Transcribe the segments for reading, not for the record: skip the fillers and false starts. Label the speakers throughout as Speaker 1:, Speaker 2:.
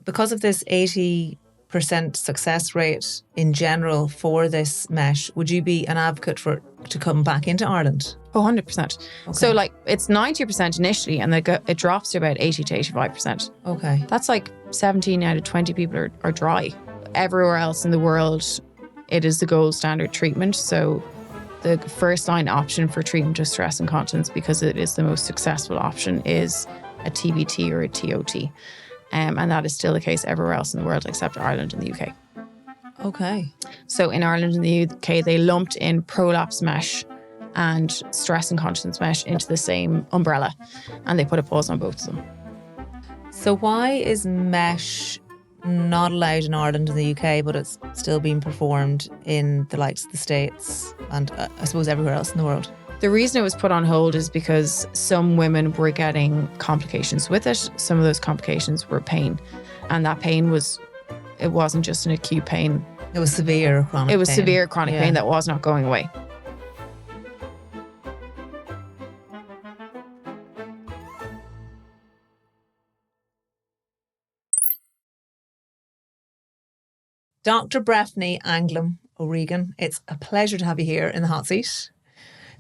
Speaker 1: because of this 80% success rate in general for this mesh, would you be an advocate for it to come back into Ireland?
Speaker 2: Oh, 100%.
Speaker 1: Okay.
Speaker 2: So like it's 90% initially and it drops to about 80 to 85%.
Speaker 1: Okay.
Speaker 2: That's like 17 out of 20 people are dry. Everywhere else in the world, it is the gold standard treatment. So the first line option for treatment of stress incontinence, because it is the most successful option, is a TBT or a TOT. And that is still the case everywhere else in the world except Ireland and the UK.
Speaker 1: Okay.
Speaker 2: So in Ireland and the UK, they lumped in prolapse mesh and stress incontinence mesh into the same umbrella, and they put a pause on both of them.
Speaker 1: So why is mesh not allowed in Ireland and the UK, but it's still being performed in the likes of the States and I suppose everywhere else in the world?
Speaker 2: The reason it was put on hold is because some women were getting complications with it. Some of those complications were pain, and that pain it wasn't just an acute pain.
Speaker 1: It was severe chronic pain.
Speaker 2: It was severe chronic pain that was not going away.
Speaker 1: Dr Breffni Anglim O'Regan, it's a pleasure to have you here in the hot seat.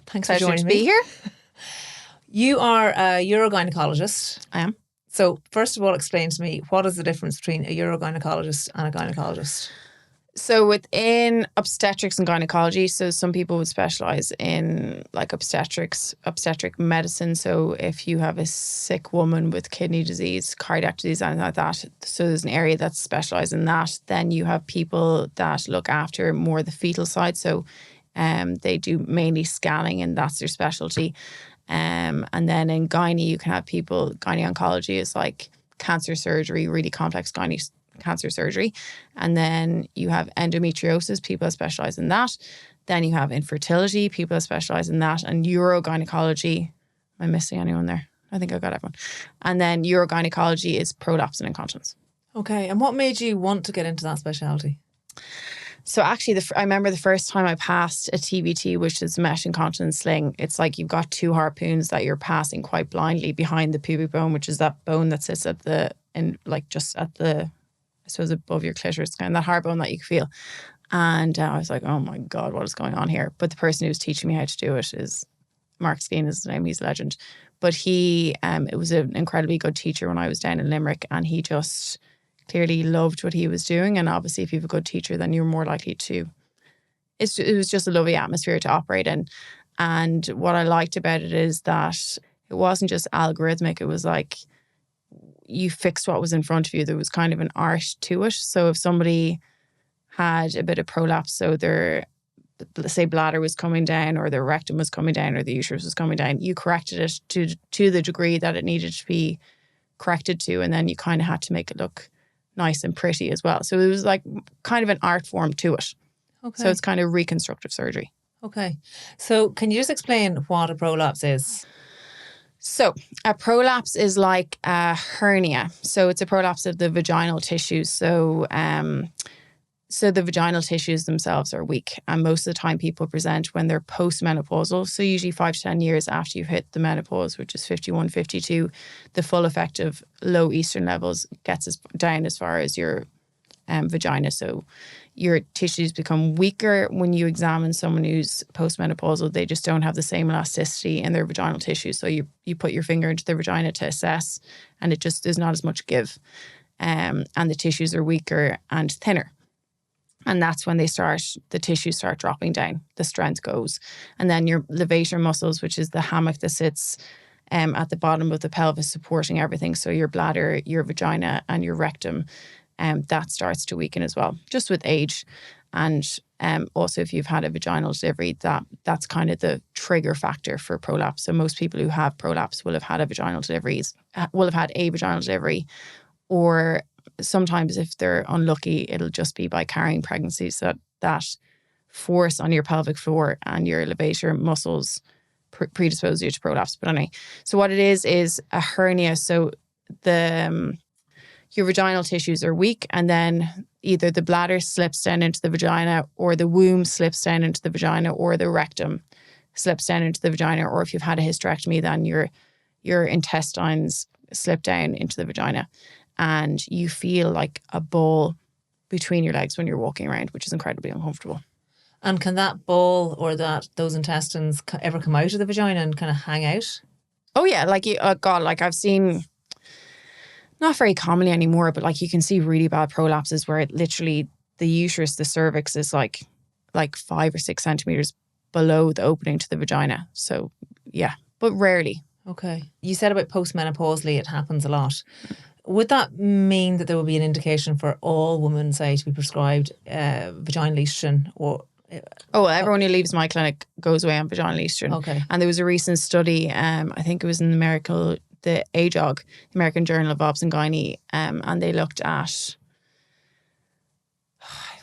Speaker 1: Thanks for joining me.
Speaker 2: Pleasure to be here.
Speaker 1: You are a urogynecologist.
Speaker 2: I am.
Speaker 1: So first of all, explain to me, what is the difference between a urogynecologist and a gynecologist?
Speaker 2: So within obstetrics and gynecology, so some people would specialise in like obstetric medicine. So if you have a sick woman with kidney disease, cardiac disease, anything like that, so there's an area that's specialised in that. Then you have people that look after more the fetal side. So they do mainly scanning and that's their specialty. And then in gynae, you can have people, gynae oncology is like cancer surgery, really complex gynae cancer surgery. And then you have endometriosis, people that specialise in that. Then you have infertility, people that specialise in that. And urogynecology, am I missing anyone there? I think I got everyone. And then urogynecology is prolapse and incontinence.
Speaker 1: Okay. And what made you want to get into that specialty?
Speaker 2: So actually, I remember the first time I passed a TBT, which is mesh incontinence sling. It's like you've got two harpoons that you're passing quite blindly behind the pubic bone, which is that bone that sits just at the, I suppose, above your clitoris, kind of that hard bone that you can feel. And I was like, oh my God, what is going on here? But the person who was teaching me how to do it is Mark Skeen, is his name. He's a legend. But it was an incredibly good teacher when I was down in Limerick, and he just clearly loved what he was doing. And obviously, if you have a good teacher, then you're more likely to. It was just a lovely atmosphere to operate in. And what I liked about it is that it wasn't just algorithmic. It was like you fixed what was in front of you. There was kind of an art to it. So if somebody had a bit of prolapse, so their, say, bladder was coming down or their rectum was coming down or the uterus was coming down, you corrected it to the degree that it needed to be corrected to. And then you kind of had to make it look nice and pretty as well. So it was like kind of an art form to it. Okay. So it's kind of reconstructive surgery.
Speaker 1: Okay. So can you just explain what a prolapse is?
Speaker 2: So a prolapse is like a hernia. So it's a prolapse of the vaginal tissues. So the vaginal tissues themselves are weak. And most of the time people present when they're postmenopausal. So usually 5 to 10 years after you've hit the menopause, which is 51, 52, the full effect of low estrogen levels gets us down as far as your vagina. So your tissues become weaker. When you examine someone who's postmenopausal, they just don't have the same elasticity in their vaginal tissue. So you put your finger into their vagina to assess, and it just, there's not as much give. And the tissues are weaker and thinner. And that's when the tissues start dropping down, the strength goes. And then your levator muscles, which is the hammock that sits at the bottom of the pelvis supporting everything. So your bladder, your vagina and your rectum, that starts to weaken as well, just with age. And also if you've had a vaginal delivery, that's kind of the trigger factor for prolapse. So most people who have prolapse will have had a vaginal delivery, or sometimes if they're unlucky, it'll just be by carrying pregnancy. So that force on your pelvic floor and your levator muscles predispose you to prolapse. But anyway, so what it is a hernia. So your vaginal tissues are weak, and then either the bladder slips down into the vagina, or the womb slips down into the vagina, or the rectum slips down into the vagina, or if you've had a hysterectomy, then your intestines slip down into the vagina. and you feel like a ball between your legs when you're walking around, which is incredibly uncomfortable.
Speaker 1: And can that ball or those intestines ever come out of the vagina and kind of hang out?
Speaker 2: Oh yeah, like like I've seen, not very commonly anymore, but like you can see really bad prolapses where it literally the uterus, the cervix is like 5 or 6 centimeters below the opening to the vagina. So yeah, but rarely.
Speaker 1: Okay. You said about postmenopausally it happens a lot. Would that mean that there would be an indication for all women, say, to be prescribed vaginal estrogen or...
Speaker 2: everyone who leaves my clinic goes away on vaginal estrogen.
Speaker 1: Okay.
Speaker 2: And there was a recent study, I think it was in the AJOG, the American Journal of Obs and Gynae, and they looked at,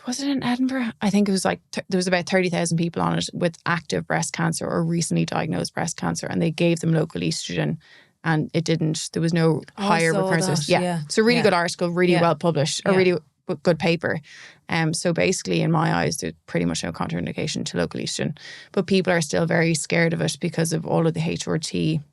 Speaker 2: was it in Edinburgh? I think it was like, there was about 30,000 people on it with active breast cancer or recently diagnosed breast cancer, and they gave them local estrogen and there was no higher recurrence. Yeah. It's a really good article, really well published, a really good paper. So basically, in my eyes, there's pretty much no contraindication to local estrogen. But people are still very scared of it because of all of the HRT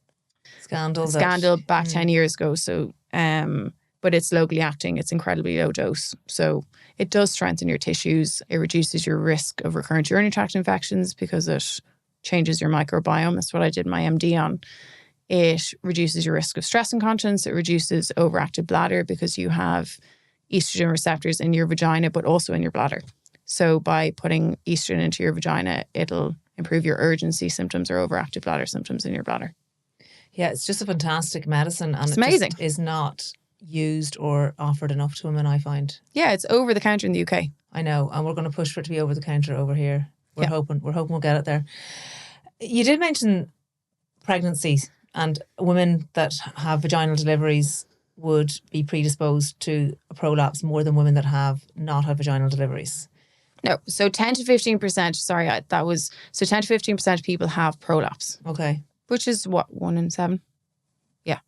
Speaker 2: scandal back 10 years ago. So, but it's locally acting. It's incredibly low dose. So it does strengthen your tissues. It reduces your risk of recurrent urinary tract infections because it changes your microbiome. That's what I did my MD on. It reduces your risk of stress incontinence. It reduces overactive bladder because you have estrogen receptors in your vagina, but also in your bladder. So by putting estrogen into your vagina, it'll improve your urgency symptoms or overactive bladder symptoms in your bladder.
Speaker 1: Yeah, it's just a fantastic medicine, and
Speaker 2: it's amazing.
Speaker 1: Just is not used or offered enough to women, I find.
Speaker 2: Yeah, it's over the counter in the UK.
Speaker 1: I know, and we're going to push for it to be over the counter over here. We're hoping we'll get it there. You did mention pregnancies and women that have vaginal deliveries would be predisposed to a prolapse more than women that have not had vaginal deliveries.
Speaker 2: No, so 10 to 15%, so 10 to 15% of people have prolapse.
Speaker 1: Okay.
Speaker 2: Which is what, 1 in 7? Yeah.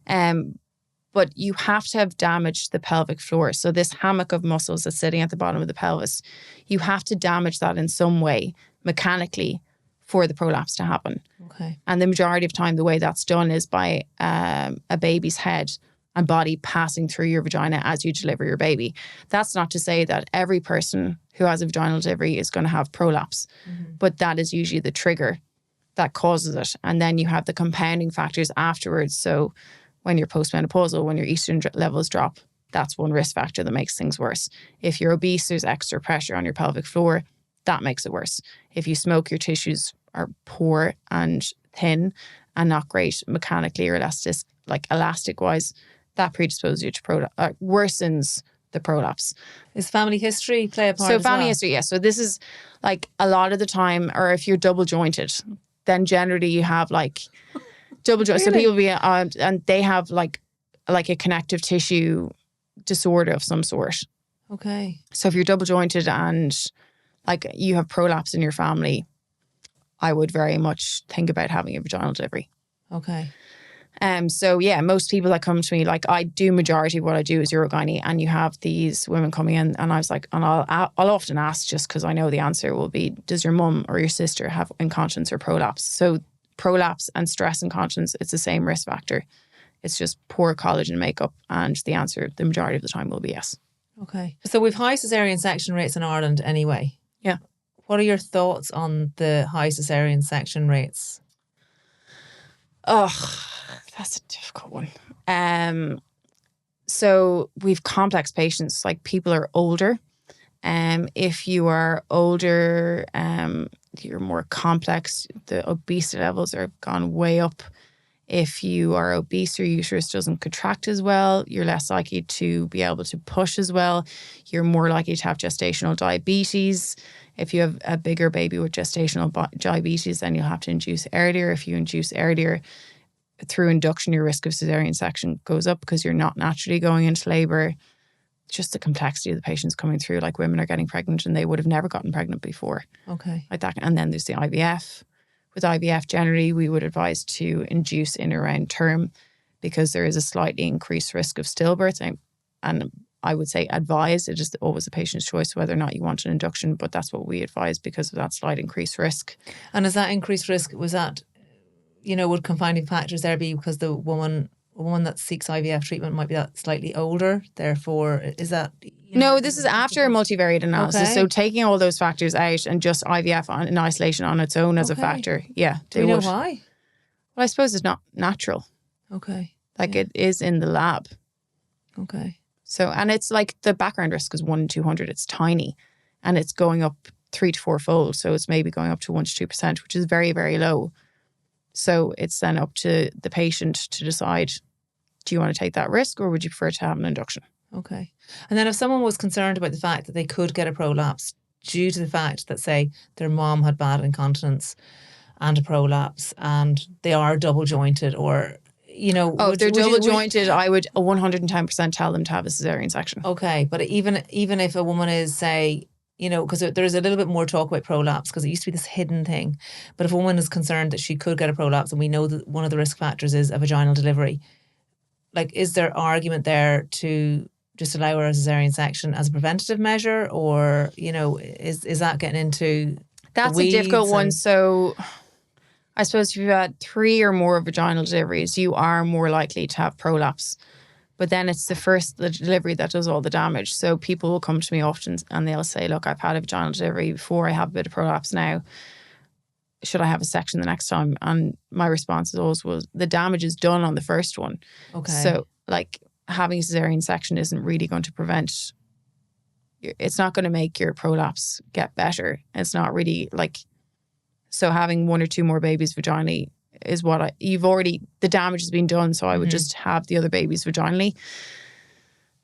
Speaker 2: But you have to have damaged the pelvic floor. So this hammock of muscles that's sitting at the bottom of the pelvis, you have to damage that in some way mechanically for the prolapse to happen.
Speaker 1: Okay.
Speaker 2: And the majority of time, the way that's done is by a baby's head and body passing through your vagina as you deliver your baby. That's not to say that every person who has a vaginal delivery is going to have prolapse, but that is usually the trigger that causes it. And then you have the compounding factors afterwards. So when you're postmenopausal, when your estrogen levels drop, that's one risk factor that makes things worse. If you're obese, there's extra pressure on your pelvic floor. That makes it worse. If you smoke, your tissues are poor and thin and not great mechanically or elastic-wise, that predisposes you to worsens the prolapse.
Speaker 1: Is family history play a part
Speaker 2: So
Speaker 1: as
Speaker 2: family
Speaker 1: well?
Speaker 2: history, yes. So this is like a lot of the time, or if you're double jointed, then generally you have like double joint.
Speaker 1: Really?
Speaker 2: So people be and they have like a connective tissue disorder of some sort.
Speaker 1: Okay.
Speaker 2: So if you're double jointed and like you have prolapse in your family, I would very much think about having a vaginal delivery.
Speaker 1: Okay.
Speaker 2: So yeah, most people that come to me, like I do majority of what I do is urogyne, and you have these women coming in, and I was like, and I'll often ask, just because I know the answer will be, does your mum or your sister have incontinence or prolapse? So prolapse and stress incontinence, it's the same risk factor. It's just poor collagen makeup, and the answer, the majority of the time, will be yes.
Speaker 1: Okay. So we've high Cesarian section rates in Ireland anyway.
Speaker 2: Yeah.
Speaker 1: What are your thoughts on the high Cesarian section rates?
Speaker 2: Oh, that's a difficult one. So we've complex patients, like people are older. If you are older, you're more complex. The obesity levels are gone way up. If you are obese, your uterus doesn't contract as well. You're less likely to be able to push as well. You're more likely to have gestational diabetes. If you have a bigger baby with gestational diabetes, then you'll have to induce earlier. If you induce earlier through induction, your risk of cesarean section goes up because you're not naturally going into labour. Just the complexity of the patients coming through, like women are getting pregnant and they would have never gotten pregnant before.
Speaker 1: Okay.
Speaker 2: Like that. And then there's the IVF. With IVF, generally, we would advise to induce in around term because there is a slightly increased risk of stillbirth. And I would say advise. It is always a patient's choice whether or not you want an induction, but that's what we advise because of that slight increased risk.
Speaker 1: And is that increased risk, was that, would confounding factors there be because the woman a woman that seeks IVF treatment might be that slightly older. Therefore, is that...
Speaker 2: No, this is after a multivariate analysis.
Speaker 1: Okay.
Speaker 2: So taking all those factors out and just IVF in isolation on its own as a factor. Yeah.
Speaker 1: Do we know why?
Speaker 2: Well, I suppose it's not natural.
Speaker 1: Okay.
Speaker 2: Like it is in the lab.
Speaker 1: Okay.
Speaker 2: So, and it's like the background risk is 1 in 200. It's tiny and it's going up 3 to 4 fold. So it's maybe going up to 1 to 2%, which is very, very low. So it's then up to the patient to decide, do you want to take that risk or would you prefer to have an induction?
Speaker 1: Okay. And then if someone was concerned about the fact that they could get a prolapse due to the fact that, say, their mom had bad incontinence and a prolapse and they are double jointed or,
Speaker 2: if they're double jointed, I would 110% tell them to have a cesarean section.
Speaker 1: Okay. But even if a woman is, say, because there's a little bit more talk about prolapse because it used to be this hidden thing. But if a woman is concerned that she could get a prolapse and we know that one of the risk factors is a vaginal delivery, like, is there argument there to just allow her a cesarean section as a preventative measure, or is that getting into
Speaker 2: that's a difficult one? So I suppose if you've had 3 or more vaginal deliveries, you are more likely to have prolapse. But then it's the delivery that does all the damage. So people will come to me often and they'll say, look, I've had a vaginal delivery before, I have a bit of prolapse now. Should I have a section the next time? And my response is always, well, the damage is done on the first one.
Speaker 1: Okay.
Speaker 2: So like having a cesarean section isn't really going to prevent, it's not going to make your prolapse get better. It's not really like, so having 1 or 2 more babies vaginally is the damage has been done. So I would just have the other babies vaginally.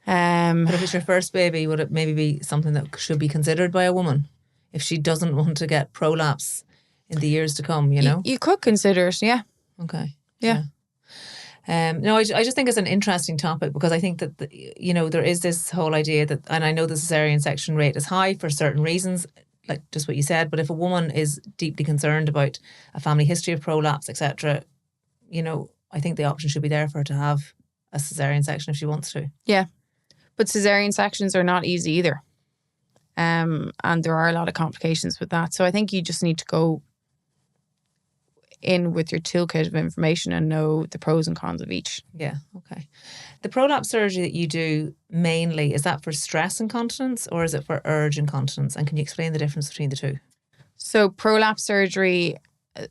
Speaker 1: But if it's your first baby, would it maybe be something that should be considered by a woman if she doesn't want to get prolapse in the years to come,
Speaker 2: You could consider it, yeah.
Speaker 1: Okay.
Speaker 2: Yeah.
Speaker 1: No, I just think it's an interesting topic because I think that, there is this whole idea that, and I know the cesarean section rate is high for certain reasons, like just what you said, but if a woman is deeply concerned about a family history of prolapse, etc., I think the option should be there for her to have a cesarean section if she wants to.
Speaker 2: Yeah. But cesarean sections are not easy either. And there are a lot of complications with that. So I think you just need to go in with your toolkit of information and know the pros and cons of each.
Speaker 1: Yeah, okay. The prolapse surgery that you do mainly, is that for stress incontinence or is it for urge incontinence? And can you explain the difference between the two?
Speaker 2: So prolapse surgery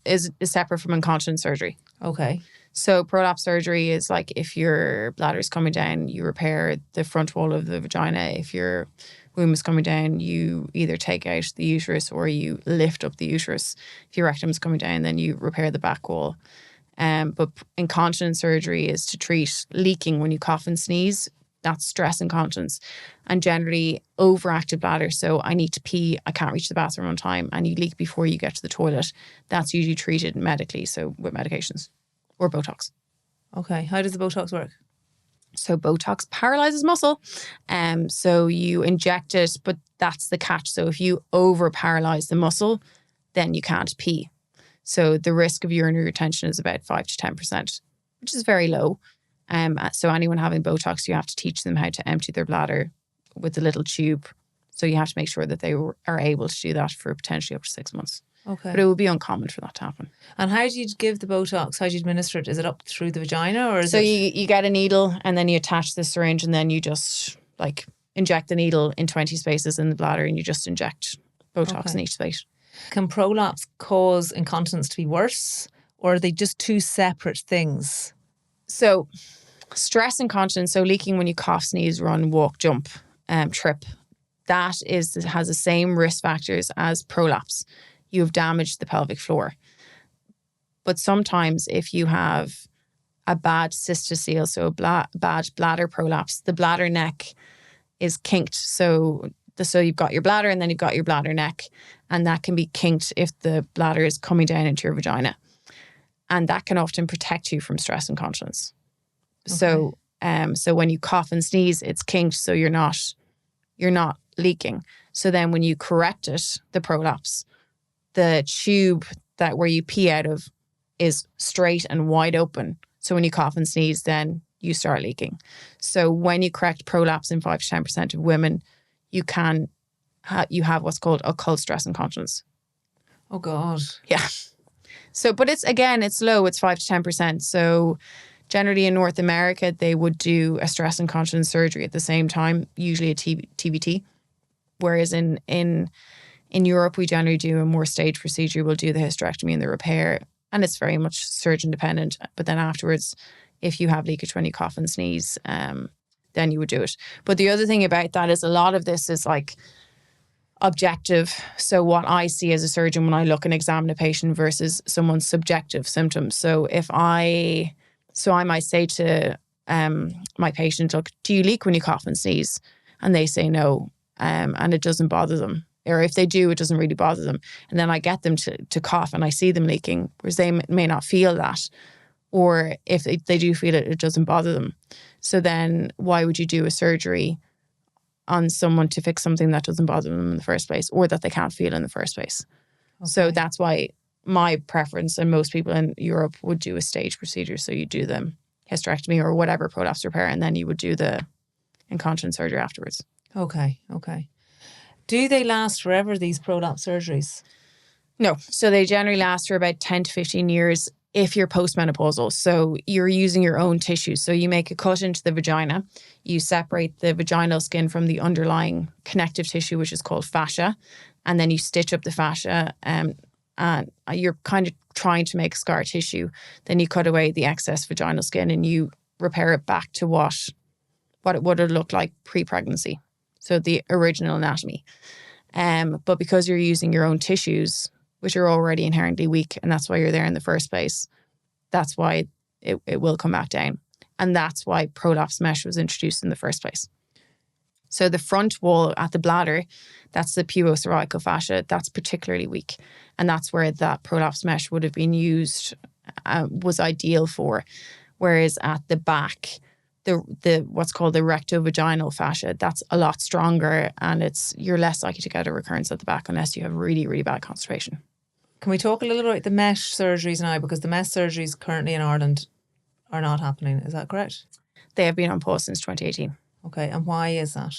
Speaker 2: is separate from incontinence surgery.
Speaker 1: Okay.
Speaker 2: So prolapse surgery is like if your bladder is coming down, you repair the front wall of the vagina. If your womb is coming down, you either take out the uterus or you lift up the uterus. If your rectum is coming down, then you repair the back wall. But incontinence surgery is to treat leaking when you cough and sneeze. That's stress incontinence. And generally overactive bladder. So I need to pee, I can't reach the bathroom on time, and you leak before you get to the toilet. That's usually treated medically, so with medications or Botox.
Speaker 1: Okay. How does the Botox work?
Speaker 2: So Botox paralyzes muscle. So you inject it, but that's the catch. So if you over paralyze the muscle, then you can't pee. So the risk of urinary retention is about 5 to 10%, which is very low. So anyone having Botox, you have to teach them how to empty their bladder with a little tube. So you have to make sure that they are able to do that for potentially up to 6 months.
Speaker 1: Okay.
Speaker 2: But it would be uncommon for that to happen.
Speaker 1: And how do you give the Botox? How do you administer it? Is it up through the vagina or is
Speaker 2: so you get a needle and then you attach the syringe and then you just like inject the needle in 20 spaces in the bladder and you just inject Botox in each space.
Speaker 1: Can prolapse cause incontinence to be worse or are they just two separate things?
Speaker 2: So stress incontinence, so leaking when you cough, sneeze, run, walk, jump, trip, that has the same risk factors as prolapse. You have damaged the pelvic floor. But sometimes if you have a bad cystocele, so a bad bladder prolapse, the bladder neck is kinked. So you've got your bladder and then you've got your bladder neck, and that can be kinked if the bladder is coming down into your vagina. And that can often protect you from stress incontinence. Okay. So when you cough and sneeze, it's kinked, so you're not leaking. So then when you correct it, the prolapse, the tube where you pee out of is straight and wide open. So when you cough and sneeze, then you start leaking. So when you correct prolapse in 5 to 10% of women, you have what's called occult stress incontinence.
Speaker 1: Oh God.
Speaker 2: Yeah. So, but it's low. It's 5 to 10%. So Generally in North America, they would do a stress incontinence surgery at the same time, usually a TBT. Whereas in Europe, we generally do a more staged procedure. We'll do the hysterectomy and the repair, and it's very much surgeon dependent. But then afterwards, if you have leakage when you cough and sneeze, then you would do it. But the other thing about that is a lot of this is like objective. So what I see as a surgeon when I look and examine a patient versus someone's subjective symptoms. So I might say to my patient, look, do you leak when you cough and sneeze? And they say no, and it doesn't bother them. Or if they do, it doesn't really bother them. And then I get them to cough and I see them leaking, whereas they may not feel that. Or if they do feel it, it doesn't bother them. So then why would you do a surgery on someone to fix something that doesn't bother them in the first place or that they can't feel in the first place? Okay. So that's why my preference, and most people in Europe would do a stage procedure. So you do the hysterectomy or whatever prolapse repair, and then you would do the incontinence surgery afterwards.
Speaker 1: Okay. Do they last forever, these prolapse surgeries?
Speaker 2: No. So they generally last for about 10 to 15 years if you're postmenopausal. So you're using your own tissue. So you make a cut into the vagina, you separate the vaginal skin from the underlying connective tissue, which is called fascia, and then you stitch up the fascia, and you're kind of trying to make scar tissue. Then you cut away the excess vaginal skin and you repair it back to what it would have looked like pre-pregnancy. So the original anatomy. But because you're using your own tissues, which are already inherently weak, and that's why you're there in the first place, that's why it will come back down. And that's why prolapse mesh was introduced in the first place. So the front wall at the bladder, that's the pubocervical fascia, that's particularly weak. And that's where that prolapse mesh would have been used, was ideal for. Whereas at the back, the what's called the rectovaginal fascia, that's a lot stronger, and you're less likely to get a recurrence at the back unless you have really, really bad constipation.
Speaker 1: Can we talk a little bit about the mesh surgeries now? Because the mesh surgeries currently in Ireland are not happening. Is that correct?
Speaker 2: They have been on pause since 2018.
Speaker 1: Okay, and why is that?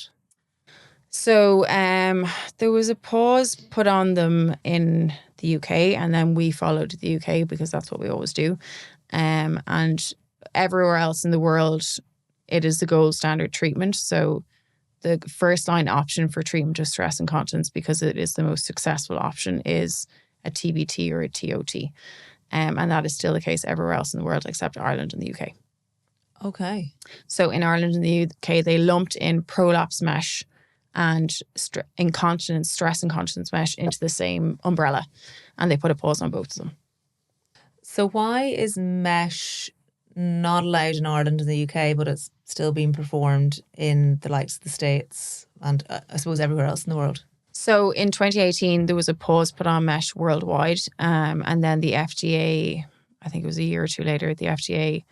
Speaker 2: So there was a pause put on them in the UK, and then we followed the UK because that's what we always do. And everywhere else in the world, it is the gold standard treatment. So the first line option for treatment of stress incontinence, because it is the most successful option, is a TBT or a TOT. And that is still the case everywhere else in the world except Ireland and the UK.
Speaker 1: Okay.
Speaker 2: So in Ireland and the UK, they lumped in prolapse mesh and stress incontinence mesh into the same umbrella, and they put a pause on both of them.
Speaker 1: So why is mesh not allowed in Ireland and the UK, but it's still being performed in the likes of the States and I suppose everywhere else in the world?
Speaker 2: So in 2018, there was a pause put on mesh worldwide, and then the FDA, I think it was a year or two later, the FDA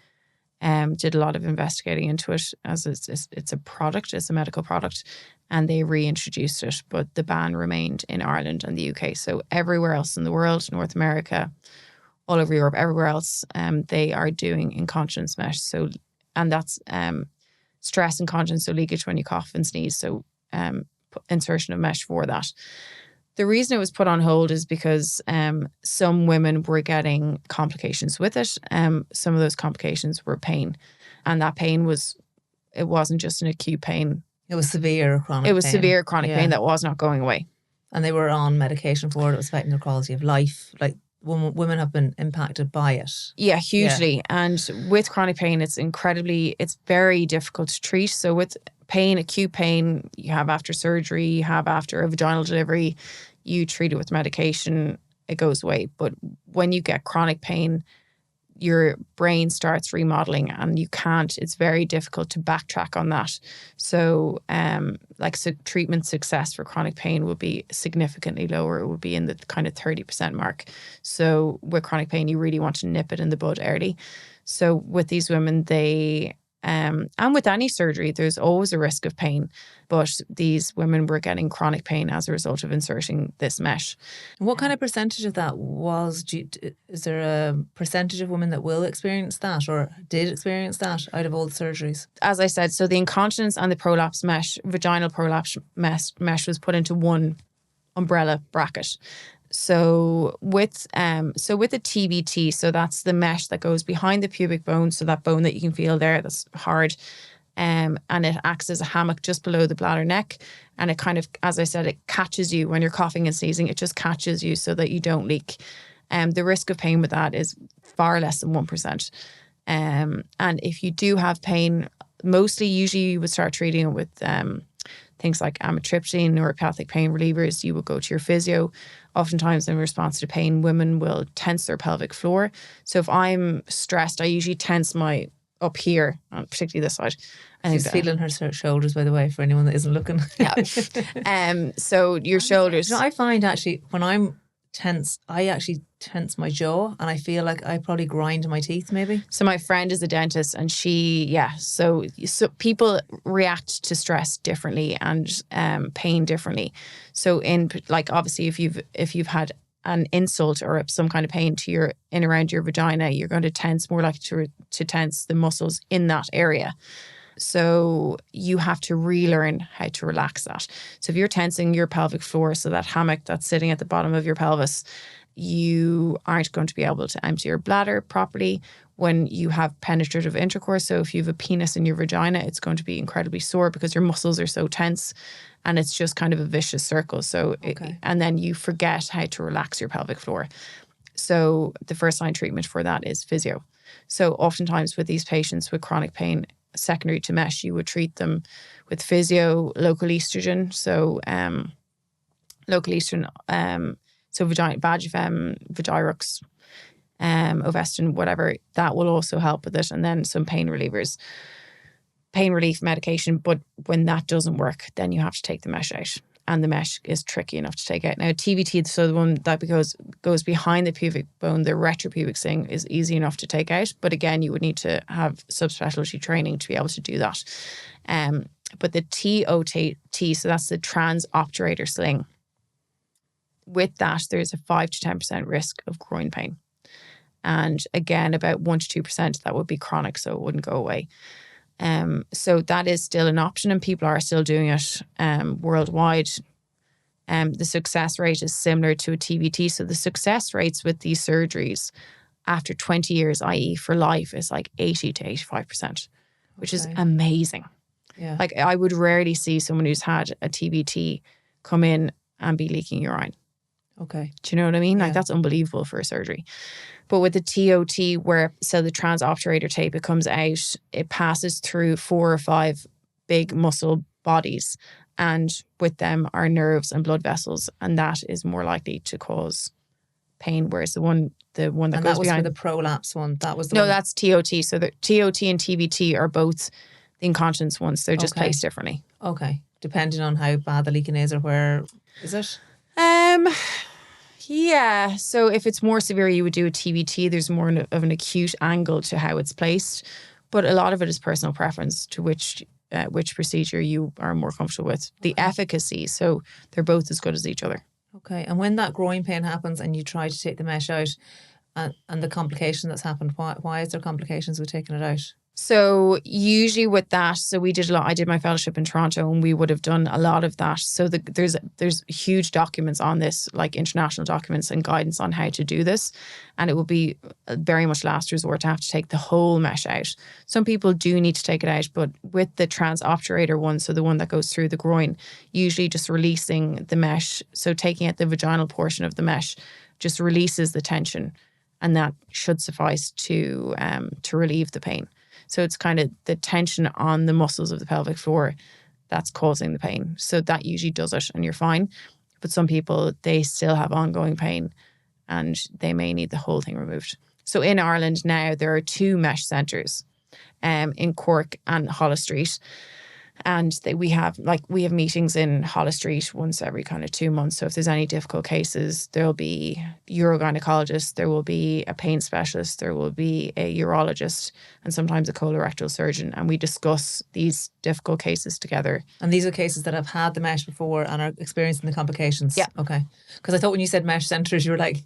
Speaker 2: did a lot of investigating into it, as it's a product, it's a medical product, and they reintroduced it, but the ban remained in Ireland and the UK. So everywhere else in the world, North America, all over Europe, everywhere else, they are doing incontinence mesh. So, and that's stress incontinence, so leakage when you cough and sneeze. So insertion of mesh for that. The reason it was put on hold is because some women were getting complications with it. Some of those complications were pain, and that pain it wasn't just an acute pain.
Speaker 1: It was severe chronic pain.
Speaker 2: It was severe chronic pain that was not going away.
Speaker 1: And they were on medication for it. It was affecting their quality of life. Like, women have been impacted by it.
Speaker 2: Yeah, hugely. Yeah. And with chronic pain, it's very difficult to treat. So with pain, acute pain, you have after surgery, you have after a vaginal delivery, you treat it with medication, it goes away. But when you get chronic pain, your brain starts remodeling and it's very difficult to backtrack on that. So treatment success for chronic pain would be significantly lower. It would be in the kind of 30% mark. So with chronic pain, you really want to nip it in the bud early. So with these women, and with any surgery, there's always a risk of pain. But these women were getting chronic pain as a result of inserting this mesh.
Speaker 1: What kind of percentage of that is there a percentage of women that will experience that or did experience that out of all the surgeries?
Speaker 2: As I said, so the incontinence and the prolapse mesh, vaginal prolapse mesh was put into one umbrella bracket. So with a TBT, so that's the mesh that goes behind the pubic bone, so that bone that you can feel there that's hard, and it acts as a hammock just below the bladder neck, and it kind of, as I said, it catches you when you're coughing and sneezing. It just catches you so that you don't leak. The risk of pain with that is far less than 1%. And if you do have pain, usually you would start treating it with things like amitriptyline, neuropathic pain relievers. You will go to your physio. Oftentimes in response to pain, women will tense their pelvic floor. So if I'm stressed, I usually tense my up here, particularly this side.
Speaker 1: She's feeling her shoulders, by the way, for anyone that isn't looking.
Speaker 2: Yeah. So your shoulders.
Speaker 1: I find actually when I'm tense, I actually tense my jaw, and I feel like I probably grind my teeth maybe.
Speaker 2: So my friend is a dentist, and so people react to stress differently and pain differently. So obviously if you've had an insult or some kind of pain to around your vagina, you're going to tense, more likely to tense the muscles in that area. So you have to relearn how to relax that. So if you're tensing your pelvic floor, so that hammock that's sitting at the bottom of your pelvis, you aren't going to be able to empty your bladder properly when you have penetrative intercourse. So if you have a penis in your vagina, it's going to be incredibly sore because your muscles are so tense, and it's just kind of a vicious circle. So, and then you forget how to relax your pelvic floor. So the first line treatment for that is physio. So oftentimes with these patients with chronic pain secondary to mesh, you would treat them with physio, local estrogen. So local estrogen, so Vagifem, Vigirux, Ovestin, whatever, that will also help with it. And then some pain relievers, pain relief medication. But when that doesn't work, then you have to take the mesh out. And the mesh is tricky enough to take out. Now, TBT, so the one that goes behind the pubic bone, the retropubic thing, is easy enough to take out. But again, you would need to have subspecialty training to be able to do that. But the TOT, so that's the transobturator sling. With that, there's a 5 to 10% risk of groin pain. And again, about 1 to 2%, that would be chronic, so it wouldn't go away. So that is still an option, and people are still doing it worldwide. The success rate is similar to a TBT. So the success rates with these surgeries after 20 years, i.e. for life, is like 80 to 85%, which is amazing.
Speaker 1: Yeah.
Speaker 2: Like I would rarely see someone who's had a TBT come in and be leaking urine.
Speaker 1: Okay.
Speaker 2: Do you know what I mean?
Speaker 1: Yeah.
Speaker 2: Like that's unbelievable for a surgery. But with the TOT, so the transobturator tape, it comes out, it passes through 4 or 5 big muscle bodies, and with them are nerves and blood vessels, and that is more likely to cause pain. Whereas the one that goes behind,
Speaker 1: that was for the prolapse one. That was the
Speaker 2: no,
Speaker 1: one.
Speaker 2: that's TOT. So the TOT and TBT are both the incontinence ones. They're just placed differently.
Speaker 1: Okay, depending on how bad the leaking is, or where is it?
Speaker 2: Yeah. So if it's more severe, you would do a TBT. There's more of an acute angle to how it's placed, but a lot of it is personal preference to which procedure you are more comfortable with. The efficacy, so they're both as good as each other.
Speaker 1: Okay. And when that groin pain happens and you try to take the mesh out, and the complication that's happened, why is there complications with taking it out?
Speaker 2: So usually with that, so we did a lot. I did my fellowship in Toronto, and we would have done a lot of that. So there's huge documents on this, like international documents and guidance on how to do this, and it will be very much last resort to have to take the whole mesh out. Some people do need to take it out, but with the transobturator one, so the one that goes through the groin, usually just releasing the mesh, so taking out the vaginal portion of the mesh, just releases the tension, and that should suffice to relieve the pain. So it's kind of the tension on the muscles of the pelvic floor that's causing the pain. So that usually does it and you're fine. But some people, they still have ongoing pain and they may need the whole thing removed. So in Ireland now, there are 2 mesh centres in Cork and Holles Street. And we have meetings in Holles Street once every kind of 2 months. So if there's any difficult cases, there'll be urogynecologist, there will be a pain specialist, there will be a urologist, and sometimes a colorectal surgeon. And we discuss these difficult cases together.
Speaker 1: And these are cases that have had the mesh before and are experiencing the complications.
Speaker 2: Yeah.
Speaker 1: Okay. Because I thought when you said mesh centres, you were like,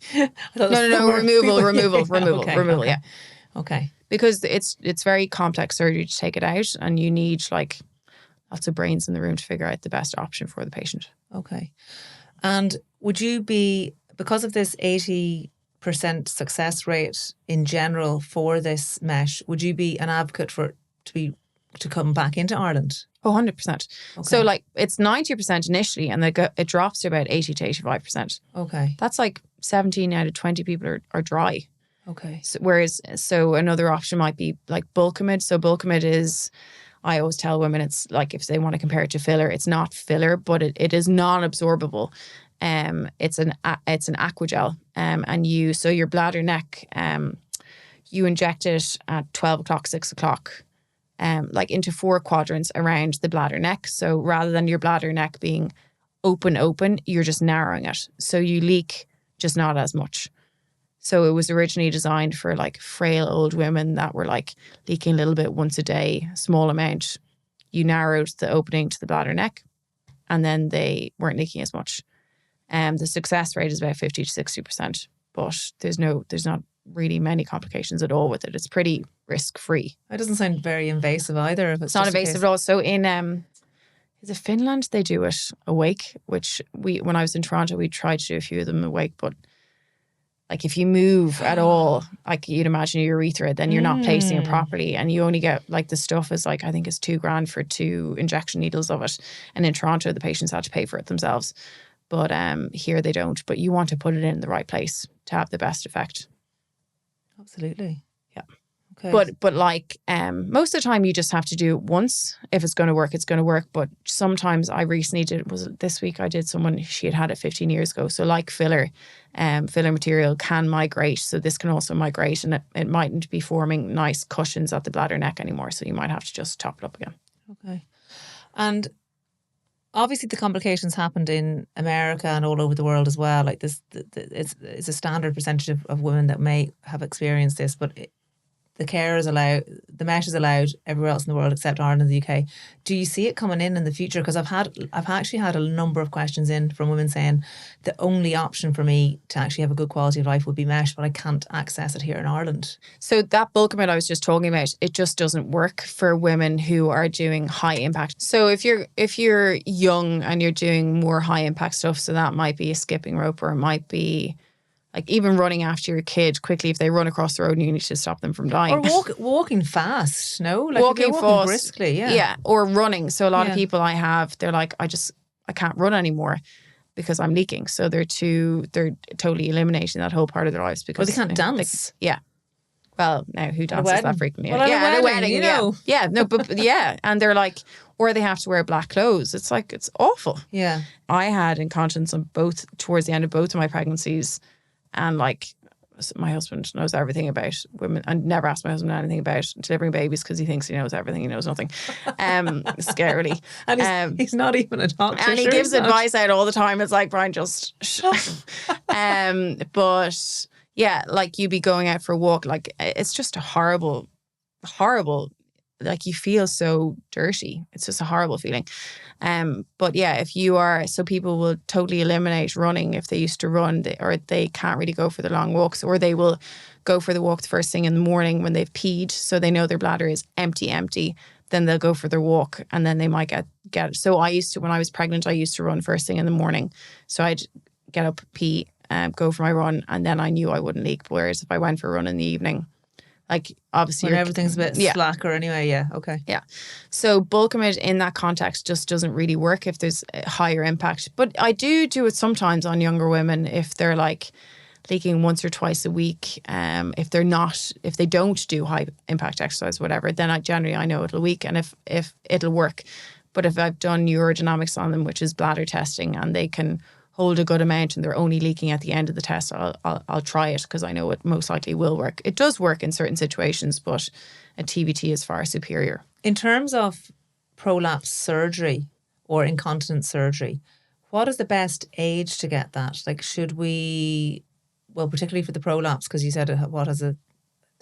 Speaker 2: no, removal. Yeah.
Speaker 1: Okay.
Speaker 2: Because it's very complex surgery to take it out, and you need lots of brains in the room to figure out the best option for the patient.
Speaker 1: Okay. And would you be because of this 80% success rate in general for this mesh, would you be an advocate for it to come back into Ireland?
Speaker 2: Oh, 100%.
Speaker 1: Okay.
Speaker 2: So like it's 90% initially and it drops to about 80 to 85%.
Speaker 1: Okay.
Speaker 2: That's like 17 out of 20 people are dry.
Speaker 1: Okay.
Speaker 2: So another option might be like Bulkamid. So Bulkamid is, I always tell women, it's like if they want to compare it to filler, it's not filler, but it is non-absorbable. It's an aquagel. And your bladder neck, you inject it at 12 o'clock, 6 o'clock. Like into 4 quadrants around the bladder neck. So rather than your bladder neck being open, you're just narrowing it. So you leak just not as much. So it was originally designed for like frail old women that were like leaking a little bit once a day, small amount. You narrowed the opening to the bladder neck and then they weren't leaking as much. The success rate is about 50 to 60%, but there's not really many complications at all with it. It's pretty risk-free.
Speaker 1: It doesn't sound very invasive either. If
Speaker 2: it's not invasive at all. So in is it Finland? They do it awake, which when I was in Toronto, we tried to do a few of them awake, but like if you move at all, like you'd imagine your urethra, then you're not placing it properly, and you only get like the stuff is like I think it's $2,000 for 2 injection needles of it, and in Toronto the patients had to pay for it themselves, but here they don't. But you want to put it in the right place to have the best effect.
Speaker 1: Absolutely.
Speaker 2: Yeah.
Speaker 1: Okay.
Speaker 2: But like most of the time you just have to do it once. If it's going to work, it's going to work. But sometimes I recently this week I did someone, she had it 15 years ago. So like filler material can migrate. So this can also migrate, and it mightn't be forming nice cushions at the bladder neck anymore. So you might have to just top it up again.
Speaker 1: Okay. And obviously the complications happened in America and all over the world as well. Like this, it's a standard percentage of women that may have experienced this, but the mesh is allowed everywhere else in the world except Ireland and the UK. Do you see it coming in the future? Because I've actually had a number of questions in from women saying the only option for me to actually have a good quality of life would be mesh, but I can't access it here in Ireland.
Speaker 2: So that Bulkamid I was just talking about, it just doesn't work for women who are doing high impact. So if you're young and you're doing more high impact stuff, so that might be a skipping rope, or it might be like even running after your kid quickly. If they run across the road, you need to stop them from dying.
Speaker 1: Or walking fast, no? Like walking fast, briskly, yeah.
Speaker 2: Yeah, or running. So a lot of people they're like, I can't run anymore because I'm leaking. So they're totally eliminating that whole part of their lives because
Speaker 1: they can't dance.
Speaker 2: Yeah. Well, now who dances that frequently?
Speaker 1: Well, at a wedding, you know.
Speaker 2: Yeah, no, but yeah. And they're like, or they have to wear black clothes. It's like, it's awful.
Speaker 1: Yeah.
Speaker 2: I had incontinence towards the end of both of my pregnancies. And like my husband knows everything about women. I never asked my husband anything about delivering babies because he thinks he knows everything. He knows nothing. Scarily.
Speaker 1: And he's not even a doctor.
Speaker 2: And he gives advice out all the time. It's like, Brian, just but yeah, like you be going out for a walk. Like it's just a horrible, like you feel so dirty. It's just a horrible feeling. But yeah, so people will totally eliminate running if they used to run, or they can't really go for the long walks, or they will go for the walk the first thing in the morning when they've peed, so they know their bladder is empty. Then they'll go for their walk, and then they might get it. So when I was pregnant, I used to run first thing in the morning. So I'd get up, pee, go for my run, and then I knew I wouldn't leak. Whereas if I went for a run in the evening, like obviously
Speaker 1: when everything's a bit slacker anyway, yeah, okay.
Speaker 2: Yeah. So Bulkamid in that context just doesn't really work if there's a higher impact. But I do it sometimes on younger women if they're like leaking once or twice a week. If they don't do high impact exercise, whatever, then I know it'll weak and if it'll work. But if I've done urodynamics on them, which is bladder testing, and they can hold a good amount and they're only leaking at the end of the test, I'll try it because I know it most likely will work. It does work in certain situations, but a TBT is far superior.
Speaker 1: In terms of prolapse surgery or incontinence surgery, what is the best age to get that? Like should we, well, particularly for the prolapse, because you said what has a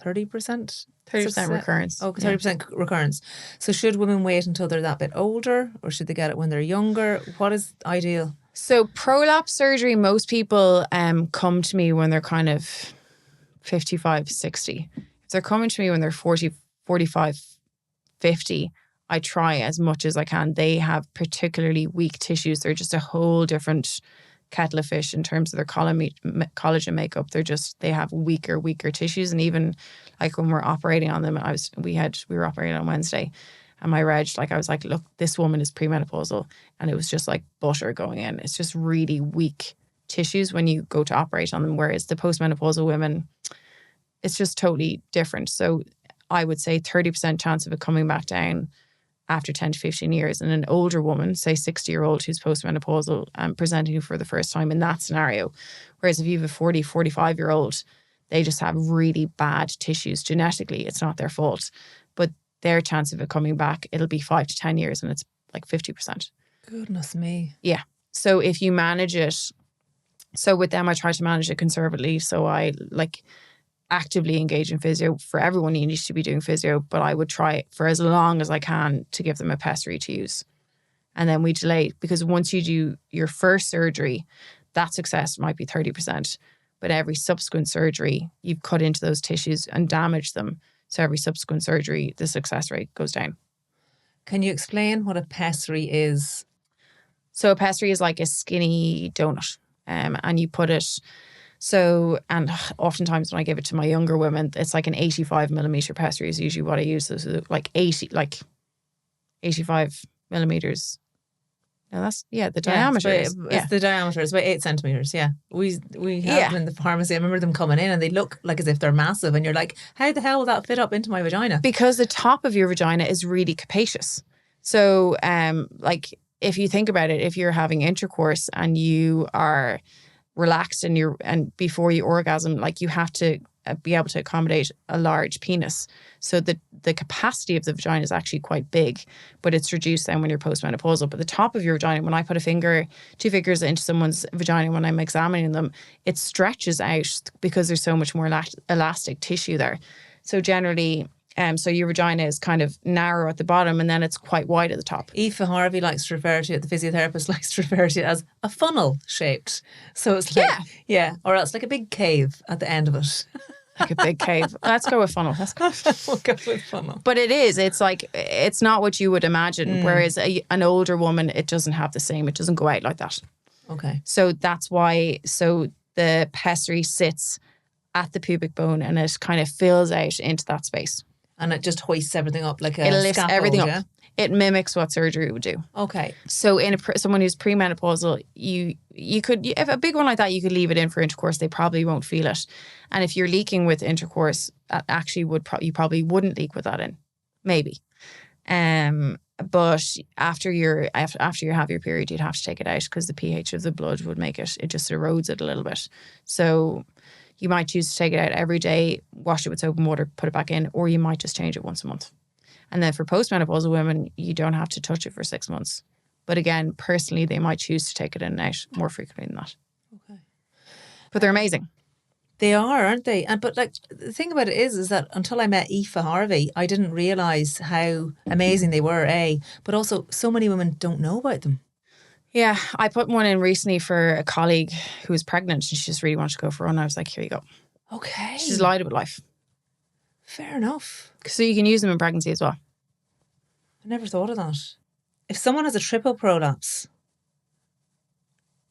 Speaker 1: 30%?
Speaker 2: 30% recurrence.
Speaker 1: Oh, 30% recurrence. So should women wait until they're that bit older, or should they get it when they're younger? What is ideal?
Speaker 2: So prolapse surgery, most people come to me when they're kind of 55, 60. If they're coming to me when they're 40, 45, 50, I try as much as I can. They have particularly weak tissues. They're just a whole different kettle of fish in terms of their collagen makeup. They have weaker tissues. And even like when we're operating on them, we were operating on Wednesday, and my reg, like I was like, look, this woman is premenopausal, and it was just like butter going in. It's just really weak tissues when you go to operate on them, whereas the postmenopausal women, it's just totally different. So I would say 30% chance of it coming back down after 10 to 15 years. And an older woman, say 60-year-old who's postmenopausal and presenting for the first time in that scenario. Whereas if you have a 40, 45-year-old, they just have really bad tissues genetically. It's not their fault. But their chance of it coming back, it'll be 5 to 10 years, and it's like 50%.
Speaker 1: Goodness me.
Speaker 2: Yeah. So if you manage it, so with them, I try to manage it conservatively. So I like actively engage in physio. For everyone, you need to be doing physio, but I would try for as long as I can to give them a pessary to use. And then we delay, because once you do your first surgery, that success might be 30%. But every subsequent surgery, you've cut into those tissues and damaged them. So every subsequent surgery, the success rate goes down.
Speaker 1: Can you explain what a pessary is?
Speaker 2: So a pessary is like a skinny donut, and you put it. So, and oftentimes when I give it to my younger women, it's like an 85 millimeter pessary is usually what I use. So like 85 millimeters. No, that's, the diameter.
Speaker 1: It's the diameter. It's about 8 centimeters. Yeah. We have them in the pharmacy. I remember them coming in and they look like as if they're massive. And you're like, how the hell will that fit up into my vagina?
Speaker 2: Because the top of your vagina is really capacious. So, like if you think about it, if you're having intercourse and you are relaxed and before you orgasm, like you have to be able to accommodate a large penis. So the capacity of the vagina is actually quite big, but it's reduced then when you're postmenopausal. But the top of your vagina, when I put two fingers into someone's vagina when I'm examining them, it stretches out because there's so much more elastic tissue there. So generally, so your vagina is kind of narrow at the bottom and then it's quite wide at the top.
Speaker 1: Aoife Harvey likes to refer to it, the physiotherapist likes to refer to it as a funnel shaped. So it's like, or else like a big cave at the end of it.
Speaker 2: Like a big cave. Let's go with funnel.
Speaker 1: We'll go with funnel.
Speaker 2: But it is. It's like, it's not what you would imagine. Whereas an older woman, it doesn't have the same. It doesn't go out like that.
Speaker 1: Okay.
Speaker 2: So that's why, the pessary sits at the pubic bone and it kind of fills out into that space.
Speaker 1: And it just hoists everything up like a
Speaker 2: It lifts
Speaker 1: scaffold,
Speaker 2: everything up.
Speaker 1: Yeah?
Speaker 2: It mimics what surgery would do.
Speaker 1: Okay.
Speaker 2: So in someone who's premenopausal, you could, if a big one like that, you could leave it in for intercourse. They probably won't feel it. And if you're leaking with intercourse, that actually you probably wouldn't leak with that in, maybe. But after you have your period, you'd have to take it out because the pH of the blood would make it just erodes it a little bit. So you might choose to take it out every day, wash it with soap and water, put it back in, or you might just change it once a month. And then for postmenopausal women, you don't have to touch it for 6 months. But again, personally, they might choose to take it in and out more frequently than that.
Speaker 1: Okay.
Speaker 2: But they're amazing.
Speaker 1: They are, aren't they? But like the thing about it is that until I met Aoife Harvey, I didn't realise how amazing they were, but also so many women don't know about them.
Speaker 2: Yeah, I put one in recently for a colleague who was pregnant and she just really wanted to go for a run. I was like, here you go.
Speaker 1: Okay.
Speaker 2: She's delighted with life.
Speaker 1: Fair enough.
Speaker 2: So you can use them in pregnancy as well.
Speaker 1: I never thought of that. If someone has a triple prolapse,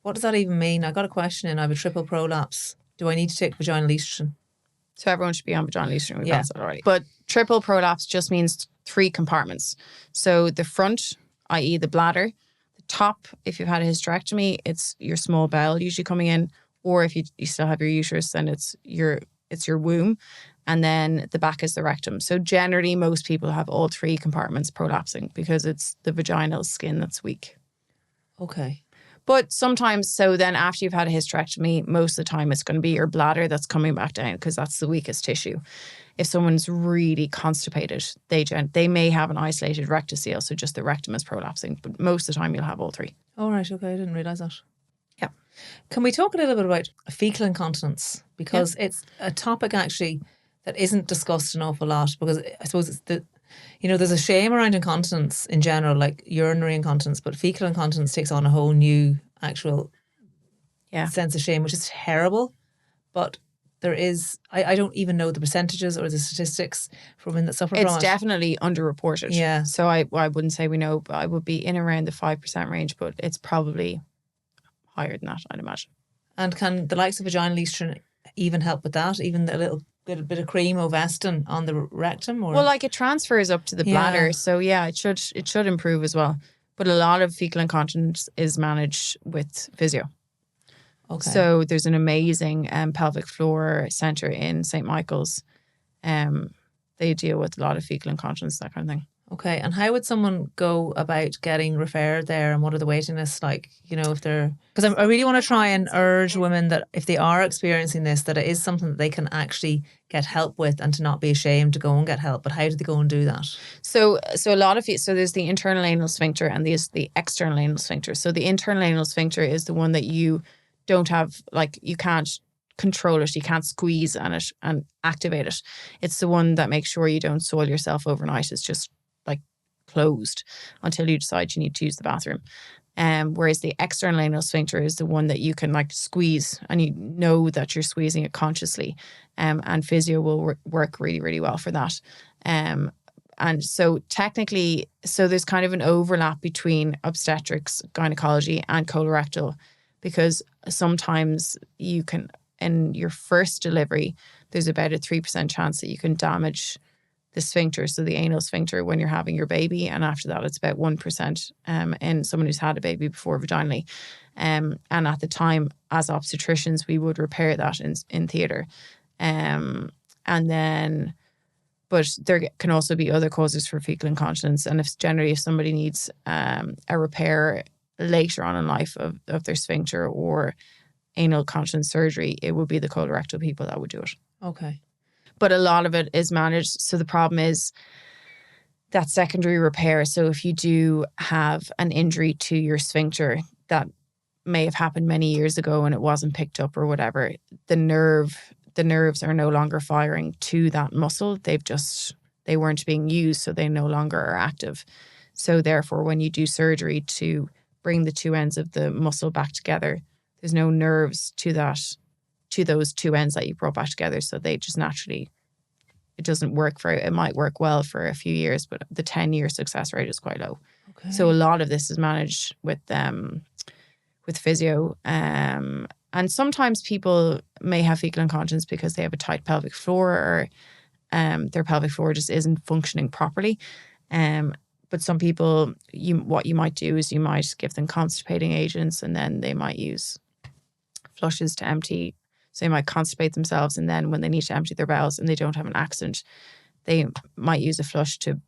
Speaker 1: what does that even mean? I got a question in. I have a triple prolapse. Do I need to take vaginal estrogen?
Speaker 2: So everyone should be on vaginal estrogen. We've answered that already. But triple prolapse just means 3 compartments. So the front, i.e. the bladder. The top, if you've had a hysterectomy, it's your small bowel usually coming in. Or if you still have your uterus, then it's your womb. And then the back is the rectum. So generally, most people have all 3 compartments prolapsing because it's the vaginal skin that's weak.
Speaker 1: Okay.
Speaker 2: But sometimes, so then after you've had a hysterectomy, most of the time it's going to be your bladder that's coming back down because that's the weakest tissue. If someone's really constipated, they may have an isolated rectocele, so just the rectum is prolapsing. But most of the time you'll have all 3.
Speaker 1: Oh, right. Okay. I didn't realise that.
Speaker 2: Yeah.
Speaker 1: Can we talk a little bit about fecal incontinence? Because it's a topic actually that isn't discussed an awful lot because I suppose it's there's a shame around incontinence in general, like urinary incontinence, but fecal incontinence takes on a whole new actual sense of shame, which is terrible. But there is, I don't even know the percentages or the statistics for women that suffer from it.
Speaker 2: It's definitely underreported.
Speaker 1: Yeah.
Speaker 2: So I wouldn't say we know, but I would be in around the 5% range, but it's probably higher than that, I'd imagine.
Speaker 1: And can the likes of vaginal estrogen even help with that? Even a little bit of cream Ovestin on the rectum? Or?
Speaker 2: Well, like it transfers up to the bladder. So yeah, it should improve as well. But a lot of fecal incontinence is managed with physio.
Speaker 1: Okay.
Speaker 2: So there's an amazing pelvic floor centre in St. Michael's. They deal with a lot of fecal incontinence, that kind of thing.
Speaker 1: Okay. And how would someone go about getting referred there, and what are the waiting lists like? You know, if they're, because I really want to try and urge women that if they are experiencing this, that it is something that they can actually get help with, and to not be ashamed to go and get help. But how do they go and do that?
Speaker 2: So a lot of so there's the internal anal sphincter and there's the external anal sphincter. So the internal anal sphincter is the one that you don't have, like you can't control it, you can't squeeze on it and activate it. It's the one that makes sure you don't soil yourself overnight. It's just like closed until you decide you need to use the bathroom. Whereas the external anal sphincter is the one that you can like squeeze, and you know that you're squeezing it consciously. And physio will work really, really well for that. And so technically, so there's kind of an overlap between obstetrics, gynecology and colorectal, because sometimes you can, in your first delivery, there's about a 3% chance that you can damage the sphincter, so the anal sphincter, when you're having your baby. And after that, it's about 1% in someone who's had a baby before vaginally. And at the time, as obstetricians, we would repair that in theatre. And then, but there can also be other causes for fecal incontinence. And if somebody needs a repair later on in life of their sphincter or anal continence surgery, it would be the colorectal people that would do it.
Speaker 1: Okay.
Speaker 2: But a lot of it is managed. So the problem is that secondary repair. So if you do have an injury to your sphincter that may have happened many years ago and it wasn't picked up or whatever, the nerves are no longer firing to that muscle. They weren't being used, so they no longer are active. So therefore, when you do surgery to bring the two ends of the muscle back together, there's no nerves to those two ends that you brought back together. So they just naturally, it doesn't work it might work well for a few years, but the 10-year success rate is quite low. Okay. So a lot of this is managed with physio. And sometimes people may have fecal incontinence because they have a tight pelvic floor, or their pelvic floor just isn't functioning properly. But some people, what you might do is you might give them constipating agents, and then they might use flushes to empty. So they might constipate themselves, and then when they need to empty their bowels and they don't have an accident, they might use a flush to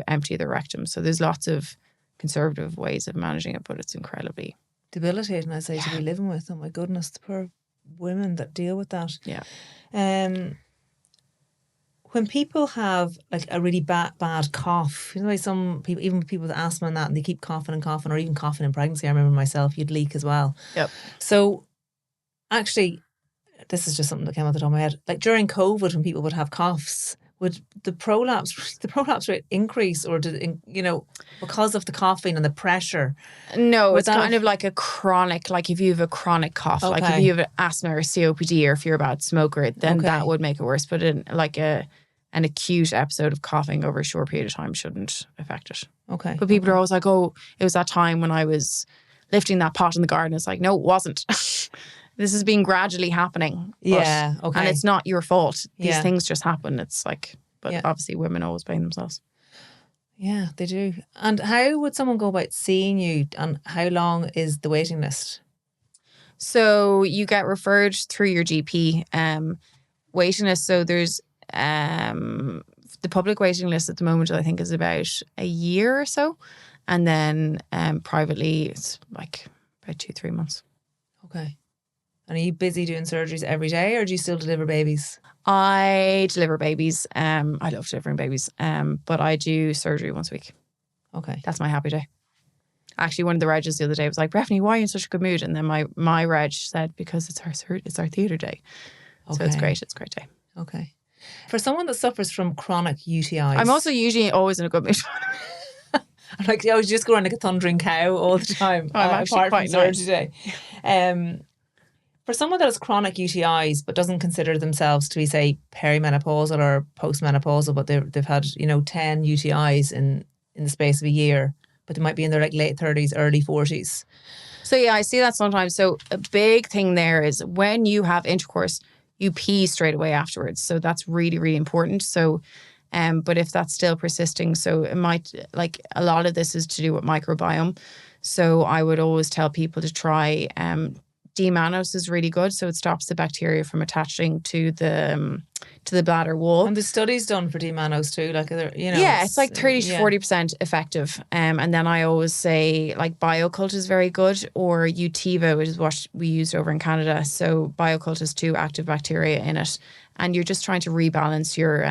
Speaker 2: empty their rectum. So there's lots of conservative ways of managing it, but it's incredibly
Speaker 1: debilitating, I say, to be living with. Oh my goodness, the poor women that deal with that.
Speaker 2: Yeah.
Speaker 1: When people have like a really bad cough, you know, like some people, even people with asthma and that, and they keep coughing and coughing, or even coughing in pregnancy. I remember myself, you'd leak as well.
Speaker 2: Yep.
Speaker 1: So actually, this is just something that came off the top of my head. Like during COVID, when people would have coughs, would the prolapse rate increase, or did it, you know, because of the coughing and the pressure?
Speaker 2: No, it's kind of like a chronic, like if you have a chronic cough,
Speaker 1: okay.
Speaker 2: like if you have asthma or COPD, or if you're a bad smoker, then that would make it worse. But in like an acute episode of coughing over a short period of time shouldn't affect it.
Speaker 1: Okay.
Speaker 2: But people are always like, oh, it was that time when I was lifting that pot in the garden. It's like, no, it wasn't. This has been gradually happening.
Speaker 1: Yeah, okay.
Speaker 2: And it's not your fault. These things just happen. It's like, but obviously women always blame themselves.
Speaker 1: Yeah, they do. And how would someone go about seeing you, and how long is the waiting list?
Speaker 2: So you get referred through your GP. Waiting list, so there's the public waiting list at the moment, I think, is about a year or so. And then privately, it's like about 2-3 months.
Speaker 1: Okay. And are you busy doing surgeries every day, or do you still deliver babies?
Speaker 2: I deliver babies. I love delivering babies. But I do surgery once a week.
Speaker 1: Okay.
Speaker 2: That's my happy day. Actually, one of the regs the other day was like, Breffni, why are you in such a good mood? And then my reg said, because it's our theatre day. Okay. So it's great. It's a great day.
Speaker 1: Okay. For someone that suffers from chronic UTIs.
Speaker 2: I'm also usually always in a good mood.
Speaker 1: I'm like, I was just going like a thundering cow all the time.
Speaker 2: I'm actually quite nice.
Speaker 1: Surgery day. For someone that has chronic UTIs but doesn't consider themselves to be, say, perimenopausal or postmenopausal, but they've had, 10 UTIs in the space of a year, but they might be in their like late 30s, early 40s.
Speaker 2: So yeah, I see that sometimes. So a big thing there is when you have intercourse, you pee straight away afterwards. So that's really, really important. So, but if that's still persisting, so it might, like a lot of this is to do with microbiome. So I would always tell people to try, D-mannose is really good. So it stops the bacteria from attaching to the bladder wall.
Speaker 1: And the studies done for D-mannose too, like,
Speaker 2: yeah, it's like 30 to 40% effective. And then I always say like Biocult is very good, or Utiva, which is what we used over in Canada. So Biocult has 2 active bacteria in it, and you're just trying to rebalance your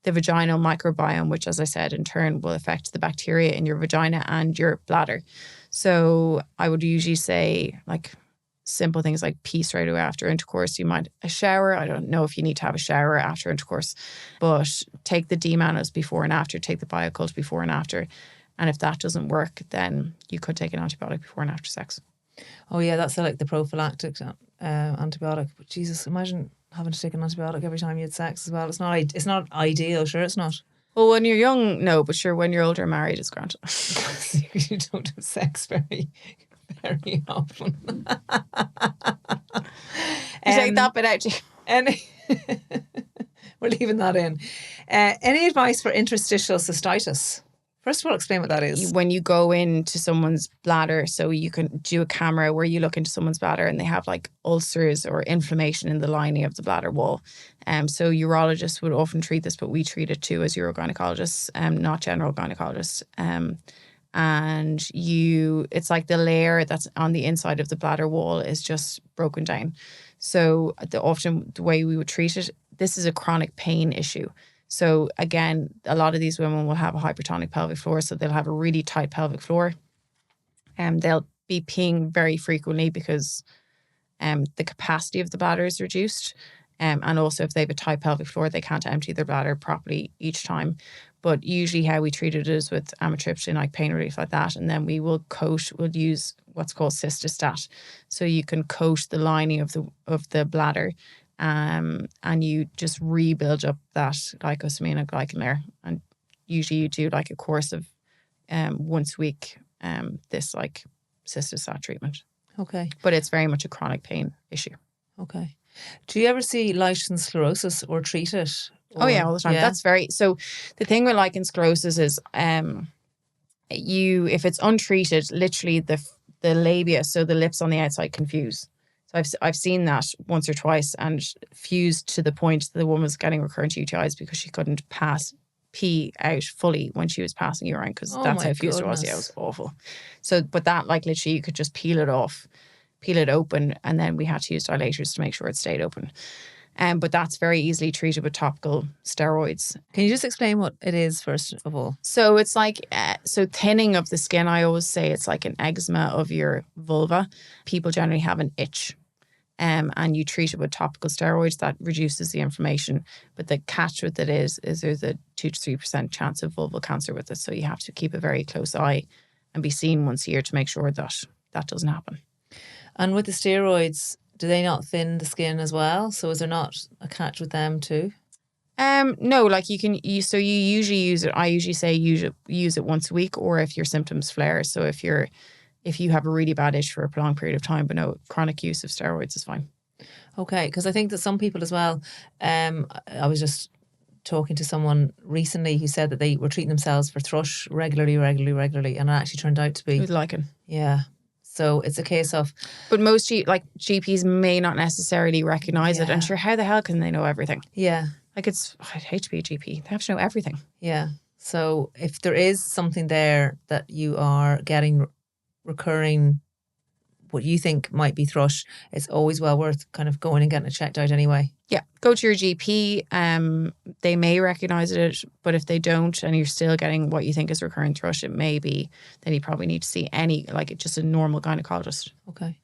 Speaker 2: the vaginal microbiome, which, as I said, in turn will affect the bacteria in your vagina and your bladder. So I would usually say like simple things like pee straight away after intercourse. You might a shower. I don't know if you need to have a shower after intercourse, but take the D-mannose before and after, take the Biocult before and after. And if that doesn't work, then you could take an antibiotic before and after sex.
Speaker 1: Oh yeah, that's like the prophylactic antibiotic. But Jesus, imagine having to take an antibiotic every time you had sex as well. It's not ideal, sure it's not.
Speaker 2: Well, when you're young, no, but sure, when you're older, married is grand.
Speaker 1: You don't have sex very often.
Speaker 2: You take that bit out.
Speaker 1: We're leaving that in. Any advice for interstitial cystitis? First of all, explain what that is.
Speaker 2: When you go into someone's bladder, so you can do a camera where you look into someone's bladder and they have like ulcers or inflammation in the lining of the bladder wall. So urologists would often treat this, but we treat it too as urogynecologists, not general gynecologists. And it's like the layer that's on the inside of the bladder wall is just broken down. So often the way we would treat it, this is a chronic pain issue. So again, a lot of these women will have a hypertonic pelvic floor, so they'll have a really tight pelvic floor. And they'll be peeing very frequently because the capacity of the bladder is reduced. And also if they have a tight pelvic floor, they can't empty their bladder properly each time. But usually how we treat it is with amitriptyline, like pain relief like that. And then we'll use what's called cystistat. So you can coat the lining of the bladder. And you just rebuild up that glycosamine and glycan layer. And usually you do like a course of once a week, this like cystistat treatment.
Speaker 1: Okay.
Speaker 2: But it's very much a chronic pain issue.
Speaker 1: Okay. Do you ever see lichen sclerosis or treat it?
Speaker 2: Oh yeah, all the time.
Speaker 1: Yeah.
Speaker 2: So the thing with lichen sclerosis is if it's untreated, literally the labia, so the lips on the outside, can fuse. So I've seen that once or twice, and fused to the point that the woman was getting recurrent UTIs because she couldn't pass pee out fully when she was passing urine, because that's how fused it was. Yeah, it was awful. So, but that, like, literally you could just peel it off, peel it open, and then we had to use dilators to make sure it stayed open. But that's very easily treated with topical steroids.
Speaker 1: Can you just explain what it is first of all?
Speaker 2: So it's like, thinning of the skin. I always say it's like an eczema of your vulva. People generally have an itch. And you treat it with topical steroids that reduces the inflammation. But the catch with it is there's a 2 to 3% chance of vulval cancer with it. So you have to keep a very close eye and be seen once a year to make sure that that doesn't happen.
Speaker 1: And with the steroids, do they not thin the skin as well? So is there not a catch with them too?
Speaker 2: No, like you usually use it. I usually say use it once a week, or if your symptoms flare. So if you have a really bad itch for a prolonged period of time, but no, chronic use of steroids is fine.
Speaker 1: Okay, because I think that some people as well, I was just talking to someone recently who said that they were treating themselves for thrush regularly, and it actually turned out to be...
Speaker 2: With lichen.
Speaker 1: Yeah. So it's a case of...
Speaker 2: But most GPs may not necessarily recognise it. And sure, how the hell can they know everything?
Speaker 1: Yeah.
Speaker 2: Like I'd hate to be a GP. They have to know everything.
Speaker 1: Yeah. So if there is something there that you are getting recurring, what you think might be thrush, it's always well worth kind of going and getting it checked out anyway.
Speaker 2: Yeah, go to your GP. They may recognise it, but if they don't and you're still getting what you think is recurring thrush, it may be, then you probably need to see just a normal gynecologist.
Speaker 1: Okay.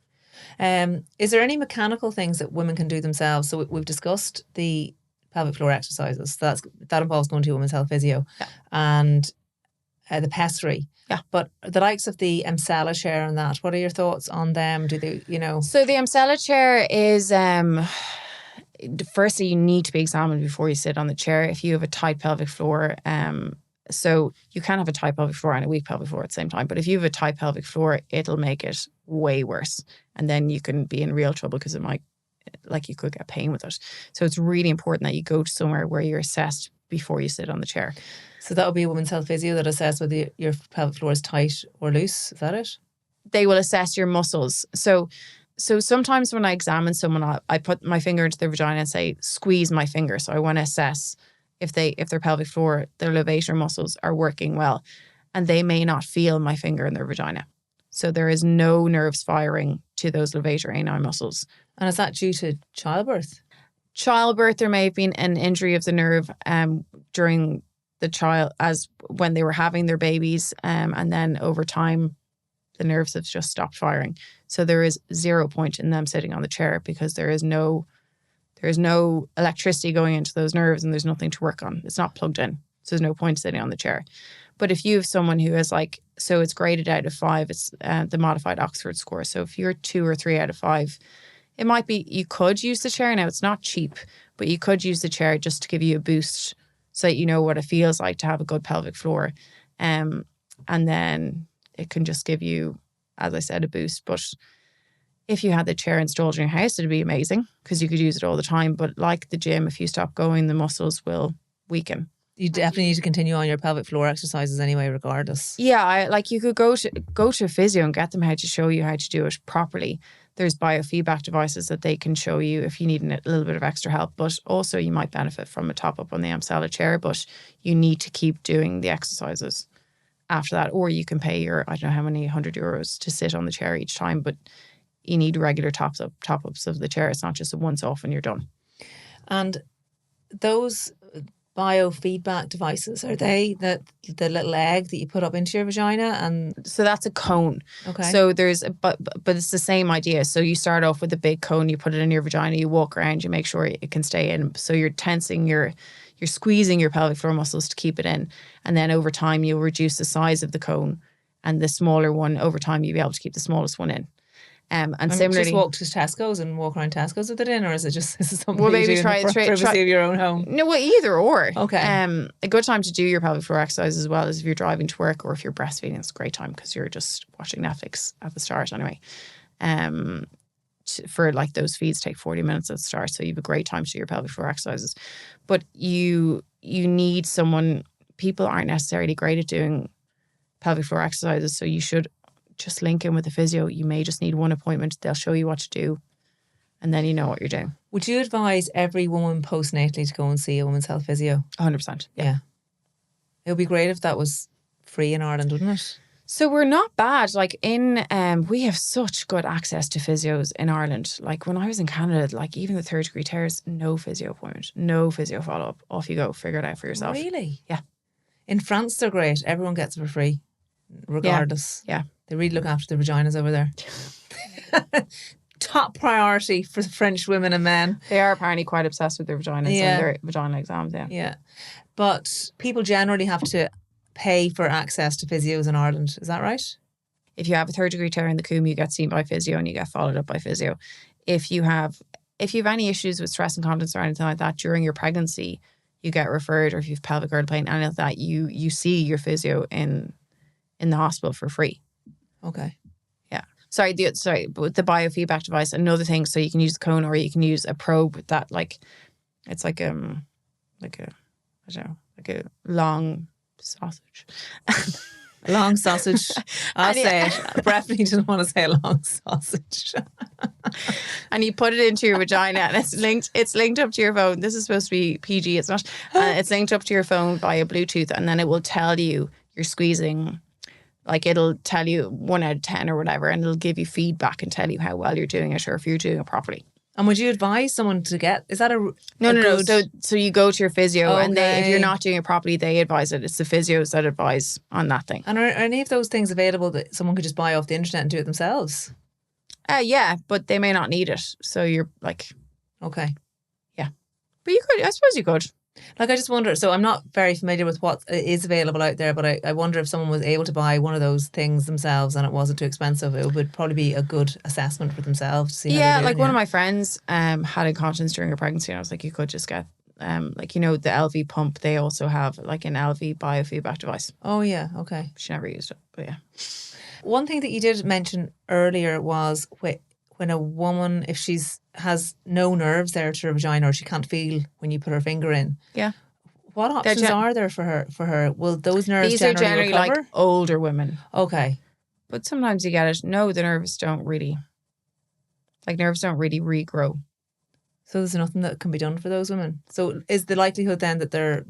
Speaker 1: Is there any mechanical things that women can do themselves? So we've discussed the pelvic floor exercises. That involves going to a women's health physio, and the pessary.
Speaker 2: Yeah.
Speaker 1: But the likes of the Emsella chair and that, what are your thoughts on them? Do they,
Speaker 2: So the Emsella chair is, firstly, you need to be examined before you sit on the chair. If you have a tight pelvic floor, So you can have a tight pelvic floor and a weak pelvic floor at the same time. But if you have a tight pelvic floor, it'll make it way worse. And then you can be in real trouble because it might, like, you could get pain with it. So it's really important that you go to somewhere where you're assessed before you sit on the chair.
Speaker 1: So that would be a woman's health physio that assess whether your pelvic floor is tight or loose. Is that it?
Speaker 2: They will assess your muscles. So sometimes when I examine someone, I put my finger into their vagina and say, squeeze my finger. So I want to assess if their pelvic floor, their levator muscles are working well. And they may not feel my finger in their vagina. So there is no nerves firing to those levator ani muscles.
Speaker 1: And is that due to childbirth?
Speaker 2: Childbirth, there may have been an injury of the nerve during the child, as when they were having their babies. And then over time, the nerves have just stopped firing. So there is 0 point in them sitting on the chair because there is no electricity going into those nerves and there's nothing to work on. It's not plugged in. So there's no point sitting on the chair. But if you have someone who is like, so it's graded out of 5, it's the modified Oxford score. So if you're 2 or 3 out of 5, it might be, you could use the chair. Now, it's not cheap, but you could use the chair just to give you a boost so that you know what it feels like to have a good pelvic floor. And then it can just give you, as I said, a boost. But if you had the chair installed in your house, it'd be amazing because you could use it all the time. But like the gym, if you stop going, the muscles will weaken.
Speaker 1: You definitely need to continue on your pelvic floor exercises anyway, regardless.
Speaker 2: Yeah, you could go to a physio and get them how to show you how to do it properly. There's biofeedback devices that they can show you if you need a little bit of extra help. But also you might benefit from a top up on the Amsela chair, but you need to keep doing the exercises after that. Or you can pay your, I don't know how many €100 to sit on the chair each time, but you need regular top-ups of the chair. It's not just a once off and you're done.
Speaker 1: And those biofeedback devices, are they the little egg that you put up into your vagina? And
Speaker 2: so that's a cone.
Speaker 1: Okay.
Speaker 2: So there's but it's the same idea. So you start off with a big cone, you put it in your vagina, you walk around, you make sure it can stay in. So you're tensing you're squeezing your pelvic floor muscles to keep it in. And then over time you'll reduce the size of the cone, and the smaller one, over time you'll be able to keep the smallest one in. And similarly,
Speaker 1: just walk to Tesco's and walk around Tesco's with it in, or is it just something
Speaker 2: well,
Speaker 1: you
Speaker 2: maybe
Speaker 1: do
Speaker 2: try
Speaker 1: in the privacy of your own home?
Speaker 2: No, well, either or.
Speaker 1: Okay.
Speaker 2: A good time to do your pelvic floor exercise as well is if you're driving to work or if you're breastfeeding. It's a great time because you're just watching Netflix at the start anyway. For like those feeds take 40 minutes at the start, so you have a great time to do your pelvic floor exercises. But you need someone. People aren't necessarily great at doing pelvic floor exercises, so you should just link in with a physio. You may just need one appointment. They'll show you what to do, and then you know what you're doing.
Speaker 1: Would you advise every woman postnatally to go and see a women's health physio?
Speaker 2: 100%.
Speaker 1: Yeah. It would be great if that was free in Ireland, wouldn't it?
Speaker 2: So we're not bad. Like we have such good access to physios in Ireland. Like when I was in Canada, like even the 3rd degree tears, no physio appointment, no physio follow up. Off you go, figure it out for yourself.
Speaker 1: Really?
Speaker 2: Yeah.
Speaker 1: In France, they're great. Everyone gets it for free, regardless.
Speaker 2: Yeah.
Speaker 1: They really look after their vaginas over there. Top priority for French women and men.
Speaker 2: They are apparently quite obsessed with their vaginas and their vaginal exams. Yeah.
Speaker 1: Yeah. But people generally have to pay for access to physios in Ireland. Is that right?
Speaker 2: If you have a 3rd degree tear in the coombe, you get seen by physio and you get followed up by physio. If you have any issues with stress incontinence or anything like that during your pregnancy, you get referred, or if you have pelvic girdle pain, anything like that, you see your physio in the hospital for free.
Speaker 1: Okay.
Speaker 2: Yeah. But with the biofeedback device, another thing, so you can use the cone or you can use a probe that it's like a long sausage.
Speaker 1: A long sausage. I'll say it. Breffni didn't want to say a long sausage.
Speaker 2: And you put it into your vagina and it's linked up to your phone. This is supposed to be PG, it's not. It's linked up to your phone via Bluetooth, and then it will tell you you're squeezing. Like it'll tell you 1 out of 10 or whatever, and it'll give you feedback and tell you how well you're doing it or if you're doing it properly.
Speaker 1: And would you advise someone to get, is that
Speaker 2: No. So you go to your physio,
Speaker 1: okay,
Speaker 2: and if you're not doing it properly, they advise it. It's the physios that advise on that thing.
Speaker 1: And are any of those things available that someone could just buy off the internet and do it themselves?
Speaker 2: Yeah, but they may not need it. So you're like,
Speaker 1: okay.
Speaker 2: Yeah. But you could, I suppose you could.
Speaker 1: Like, I just wonder, so I'm not very familiar with what is available out there, but I wonder if someone was able to buy one of those things themselves and it wasn't too expensive, it would probably be a good assessment for themselves to see how
Speaker 2: like one of my friends had incontinence during her pregnancy, and I was like, you could just get like, you know, the LV pump, they also have like an LV biofeedback device.
Speaker 1: Oh, yeah. Okay.
Speaker 2: She never used it, but yeah.
Speaker 1: One thing that you did mention earlier was when a woman, if has no nerves there to her vagina, or she can't feel when you put her finger in.
Speaker 2: Yeah.
Speaker 1: What options are there for her? Will those nerves
Speaker 2: These are generally
Speaker 1: recover?
Speaker 2: like older women.
Speaker 1: Okay.
Speaker 2: But sometimes you get it. No, the nerves don't really regrow.
Speaker 1: So there's nothing that can be done for those women. So is the likelihood then that their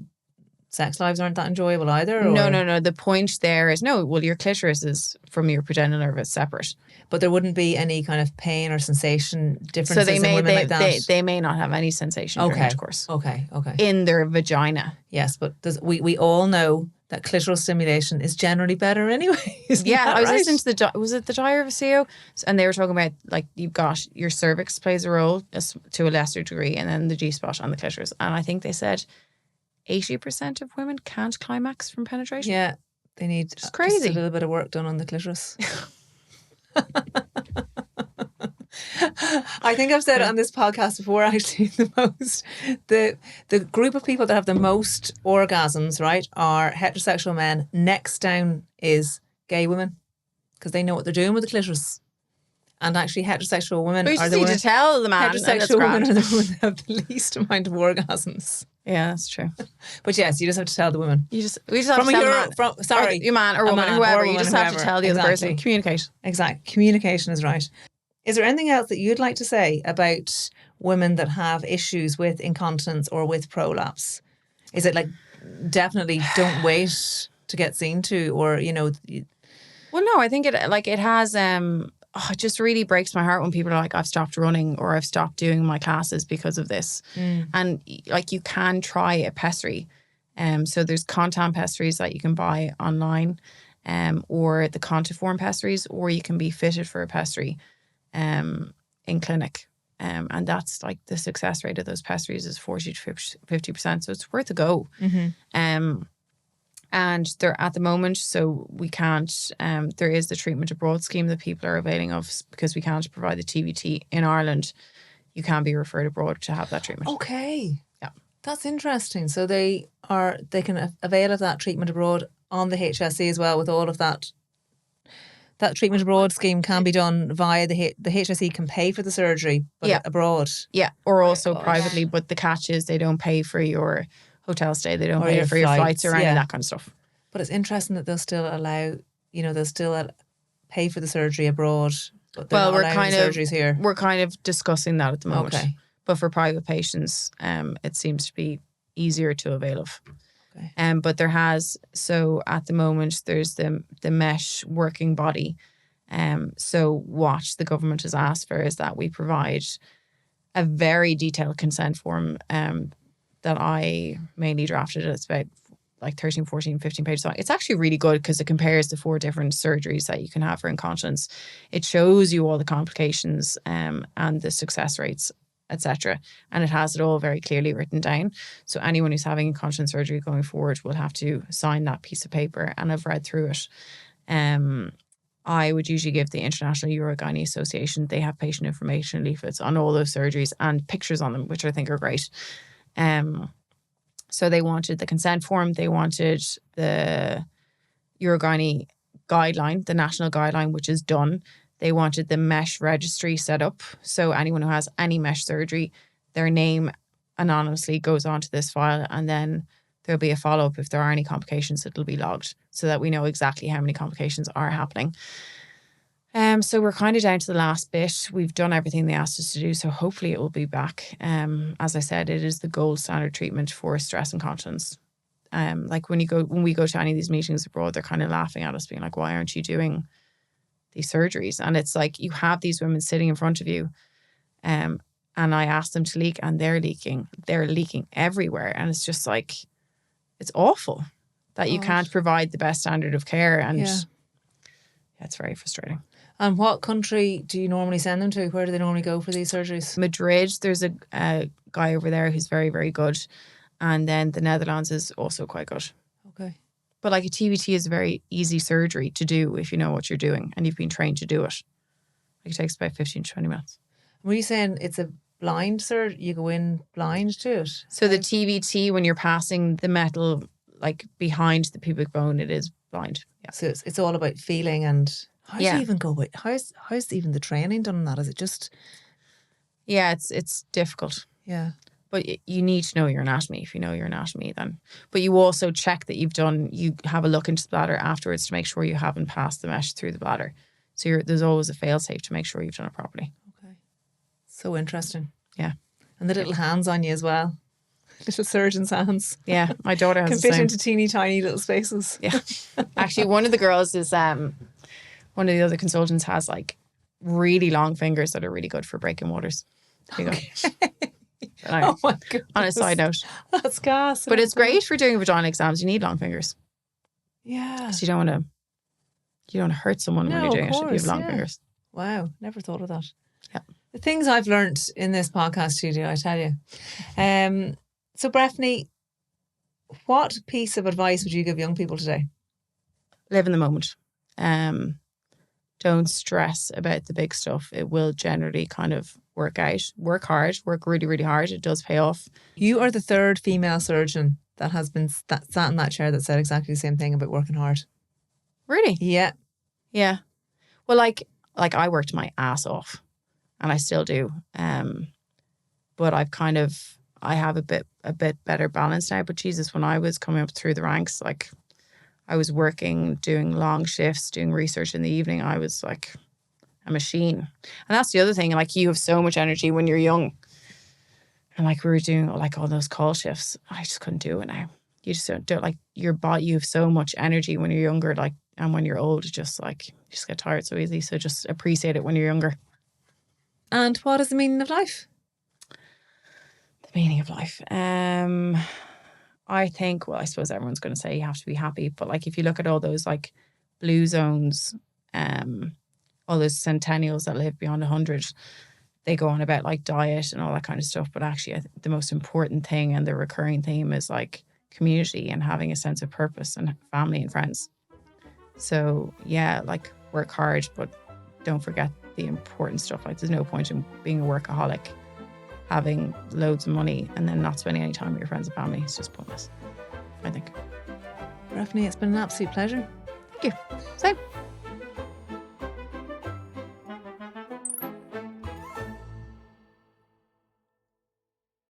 Speaker 1: sex lives aren't that enjoyable either? Or?
Speaker 2: No. The point there is your clitoris is from your pudendal nerve is separate.
Speaker 1: But there wouldn't be any kind of pain or sensation differences
Speaker 2: so
Speaker 1: in women like that?
Speaker 2: They may not have any sensation during intercourse.
Speaker 1: Okay.
Speaker 2: In their vagina.
Speaker 1: Yes, but we all know that clitoral stimulation is generally better anyway.
Speaker 2: I was listening to was it the Diary of a CEO? And they were talking about like you've got your cervix plays a role to a lesser degree, and then the G-spot on the clitoris. And I think they said 80% of women can't climax from penetration.
Speaker 1: Yeah, they need
Speaker 2: just crazy.
Speaker 1: A little bit of work done on the clitoris. I think I've said it on this podcast before, actually. The group of people that have the most orgasms, right, are heterosexual men. Next down is gay women, because they know what they're doing with the clitoris. And actually, heterosexual women
Speaker 2: are the women to tell the man.
Speaker 1: Heterosexual women are the women that have the least amount of orgasms.
Speaker 2: Yeah, that's true.
Speaker 1: But yes, you just have to tell the woman.
Speaker 2: We just have to tell the man. Your man or woman, whoever. You just have to tell the other person. Communicate.
Speaker 1: Exactly. Communication is right. Is there anything else that you'd like to say about women that have issues with incontinence or with prolapse? Is it like definitely don't wait to get seen to, or you know?
Speaker 2: Well, no, I think it has. It just really breaks my heart when people are like, I've stopped running or I've stopped doing my classes because of this. And like you can try a pessary. So there's Continence pessaries that you can buy online, or the Contiform pessaries, or you can be fitted for a pessary in clinic. And that's like the success rate of those pessaries is 40 to 50%. So it's worth a go. And they're at the moment, so we can't, there is the treatment abroad scheme that people are availing of because we can't provide the TVT in Ireland. You can be referred abroad to have that treatment.
Speaker 1: Okay.
Speaker 2: Yeah.
Speaker 1: That's interesting. So they can avail of that treatment abroad on the HSE as well, with all of that. That treatment abroad scheme can be done via the HSE can pay for the surgery, but abroad.
Speaker 2: Yeah, or also privately, but the catch is they don't pay for your hotel stay, they don't pay for your flights or any of that kind of stuff.
Speaker 1: But it's interesting that they'll still allow, they'll still pay for the surgery abroad, but they're not allowing surgeries here.
Speaker 2: We're kind of discussing that at the moment.
Speaker 1: Okay.
Speaker 2: But for private patients, it seems to be easier to avail of.
Speaker 1: Okay.
Speaker 2: But so at the moment, there's the mesh working body. So what the government has asked for is that we provide a very detailed consent form that I mainly drafted. It's about like 13, 14, 15 pages long. It's actually really good because it compares the 4 different surgeries that you can have for incontinence. It shows you all the complications and the success rates, etc. And it has it all very clearly written down. So anyone who's having incontinence surgery going forward will have to sign that piece of paper, and I've read through it. I would usually give the International Eurogynecologist Association, they have patient information leaflets on all those surgeries and pictures on them, which I think are great. So they wanted the consent form, they wanted the Eurogyne guideline, the national guideline, which is done. They wanted the mesh registry set up. So anyone who has any mesh surgery, their name anonymously goes onto this file, and then there'll be a follow-up. If there are any complications, it'll be logged so that we know exactly how many complications are happening. So we're kind of down to the last bit. We've done everything they asked us to do, so hopefully it will be back. As I said, it is the gold standard treatment for stress incontinence. Like when we go to any of these meetings abroad, they're kind of laughing at us, being like, why aren't you doing these surgeries? And it's like, you have these women sitting in front of you, and I ask them to leak, and they're leaking everywhere. And it's just like, it's awful that you can't provide the best standard of care. And it's very frustrating.
Speaker 1: And what country do you normally send them to? Where do they normally go for these surgeries?
Speaker 2: Madrid. There's a guy over there who's very, very good. And then the Netherlands is also quite good.
Speaker 1: Okay.
Speaker 2: But like a TVT is a very easy surgery to do if you know what you're doing and you've been trained to do it. Like it takes about 15 to 20 minutes.
Speaker 1: Were you saying it's blind, sir. You go in blind to it.
Speaker 2: So the TBT, when you're passing the metal like behind the pubic bone, it is blind. Yeah.
Speaker 1: So it's all about feeling and how do you even go about how's even the training done on that? Is it just
Speaker 2: it's difficult.
Speaker 1: Yeah.
Speaker 2: But you need to know your anatomy. If you know your anatomy, then. But you also check that you have a look into the bladder afterwards to make sure you haven't passed the mesh through the bladder. So there's always a fail-safe to make sure you've done it properly.
Speaker 1: Okay. So interesting.
Speaker 2: Yeah.
Speaker 1: And the little hands on you as well. Little surgeon's hands.
Speaker 2: Yeah, my daughter has
Speaker 1: can
Speaker 2: the
Speaker 1: fit
Speaker 2: same.
Speaker 1: into teeny tiny little spaces.
Speaker 2: Yeah. Actually, one of the girls is one of the other consultants has like really long fingers that are really good for breaking waters. There you go.
Speaker 1: Oh my god!
Speaker 2: On a side note,
Speaker 1: that's gas.
Speaker 2: But it's great for doing vaginal exams. You need long fingers.
Speaker 1: Yeah.
Speaker 2: Because you don't want to hurt someone when you're doing it. You have long fingers.
Speaker 1: Wow, never thought of that.
Speaker 2: Yeah.
Speaker 1: The things I've learnt in this podcast studio, I tell you. So Breffni, what piece of advice would you give young people today?
Speaker 2: Live in the moment. Don't stress about the big stuff. It will generally kind of work out. Work hard. Work really, really hard. It does pay off.
Speaker 1: You are the third female surgeon that has been sat in that chair that said exactly the same thing about working hard.
Speaker 2: Really?
Speaker 1: Yeah.
Speaker 2: Yeah. Well, like I worked my ass off, and I still do. But I have a bit better balance now. But Jesus, when I was coming up through the ranks, like I was working, doing long shifts, doing research in the evening. I was like a machine. And that's the other thing. Like you have so much energy when you're young. And like we were doing like all those call shifts. I just couldn't do it now. You just don't like your body. You have so much energy when you're younger. Like, and when you're old, just like you just get tired so easy. So just appreciate it when you're younger.
Speaker 1: And what is the meaning of life?
Speaker 2: The meaning of life. I think, well, I suppose everyone's going to say you have to be happy. But like if you look at all those like blue zones, all those centennials that live beyond 100, they go on about like diet and all that kind of stuff. But actually, I think the most important thing and the recurring theme is like community and having a sense of purpose and family and friends. So yeah, like work hard, but don't forget the important stuff. Like there's no point in being a workaholic, having loads of money and then not spending any time with your friends and family. It's just pointless, I think.
Speaker 1: Breffni, it's been an absolute pleasure.
Speaker 2: Thank you. Same.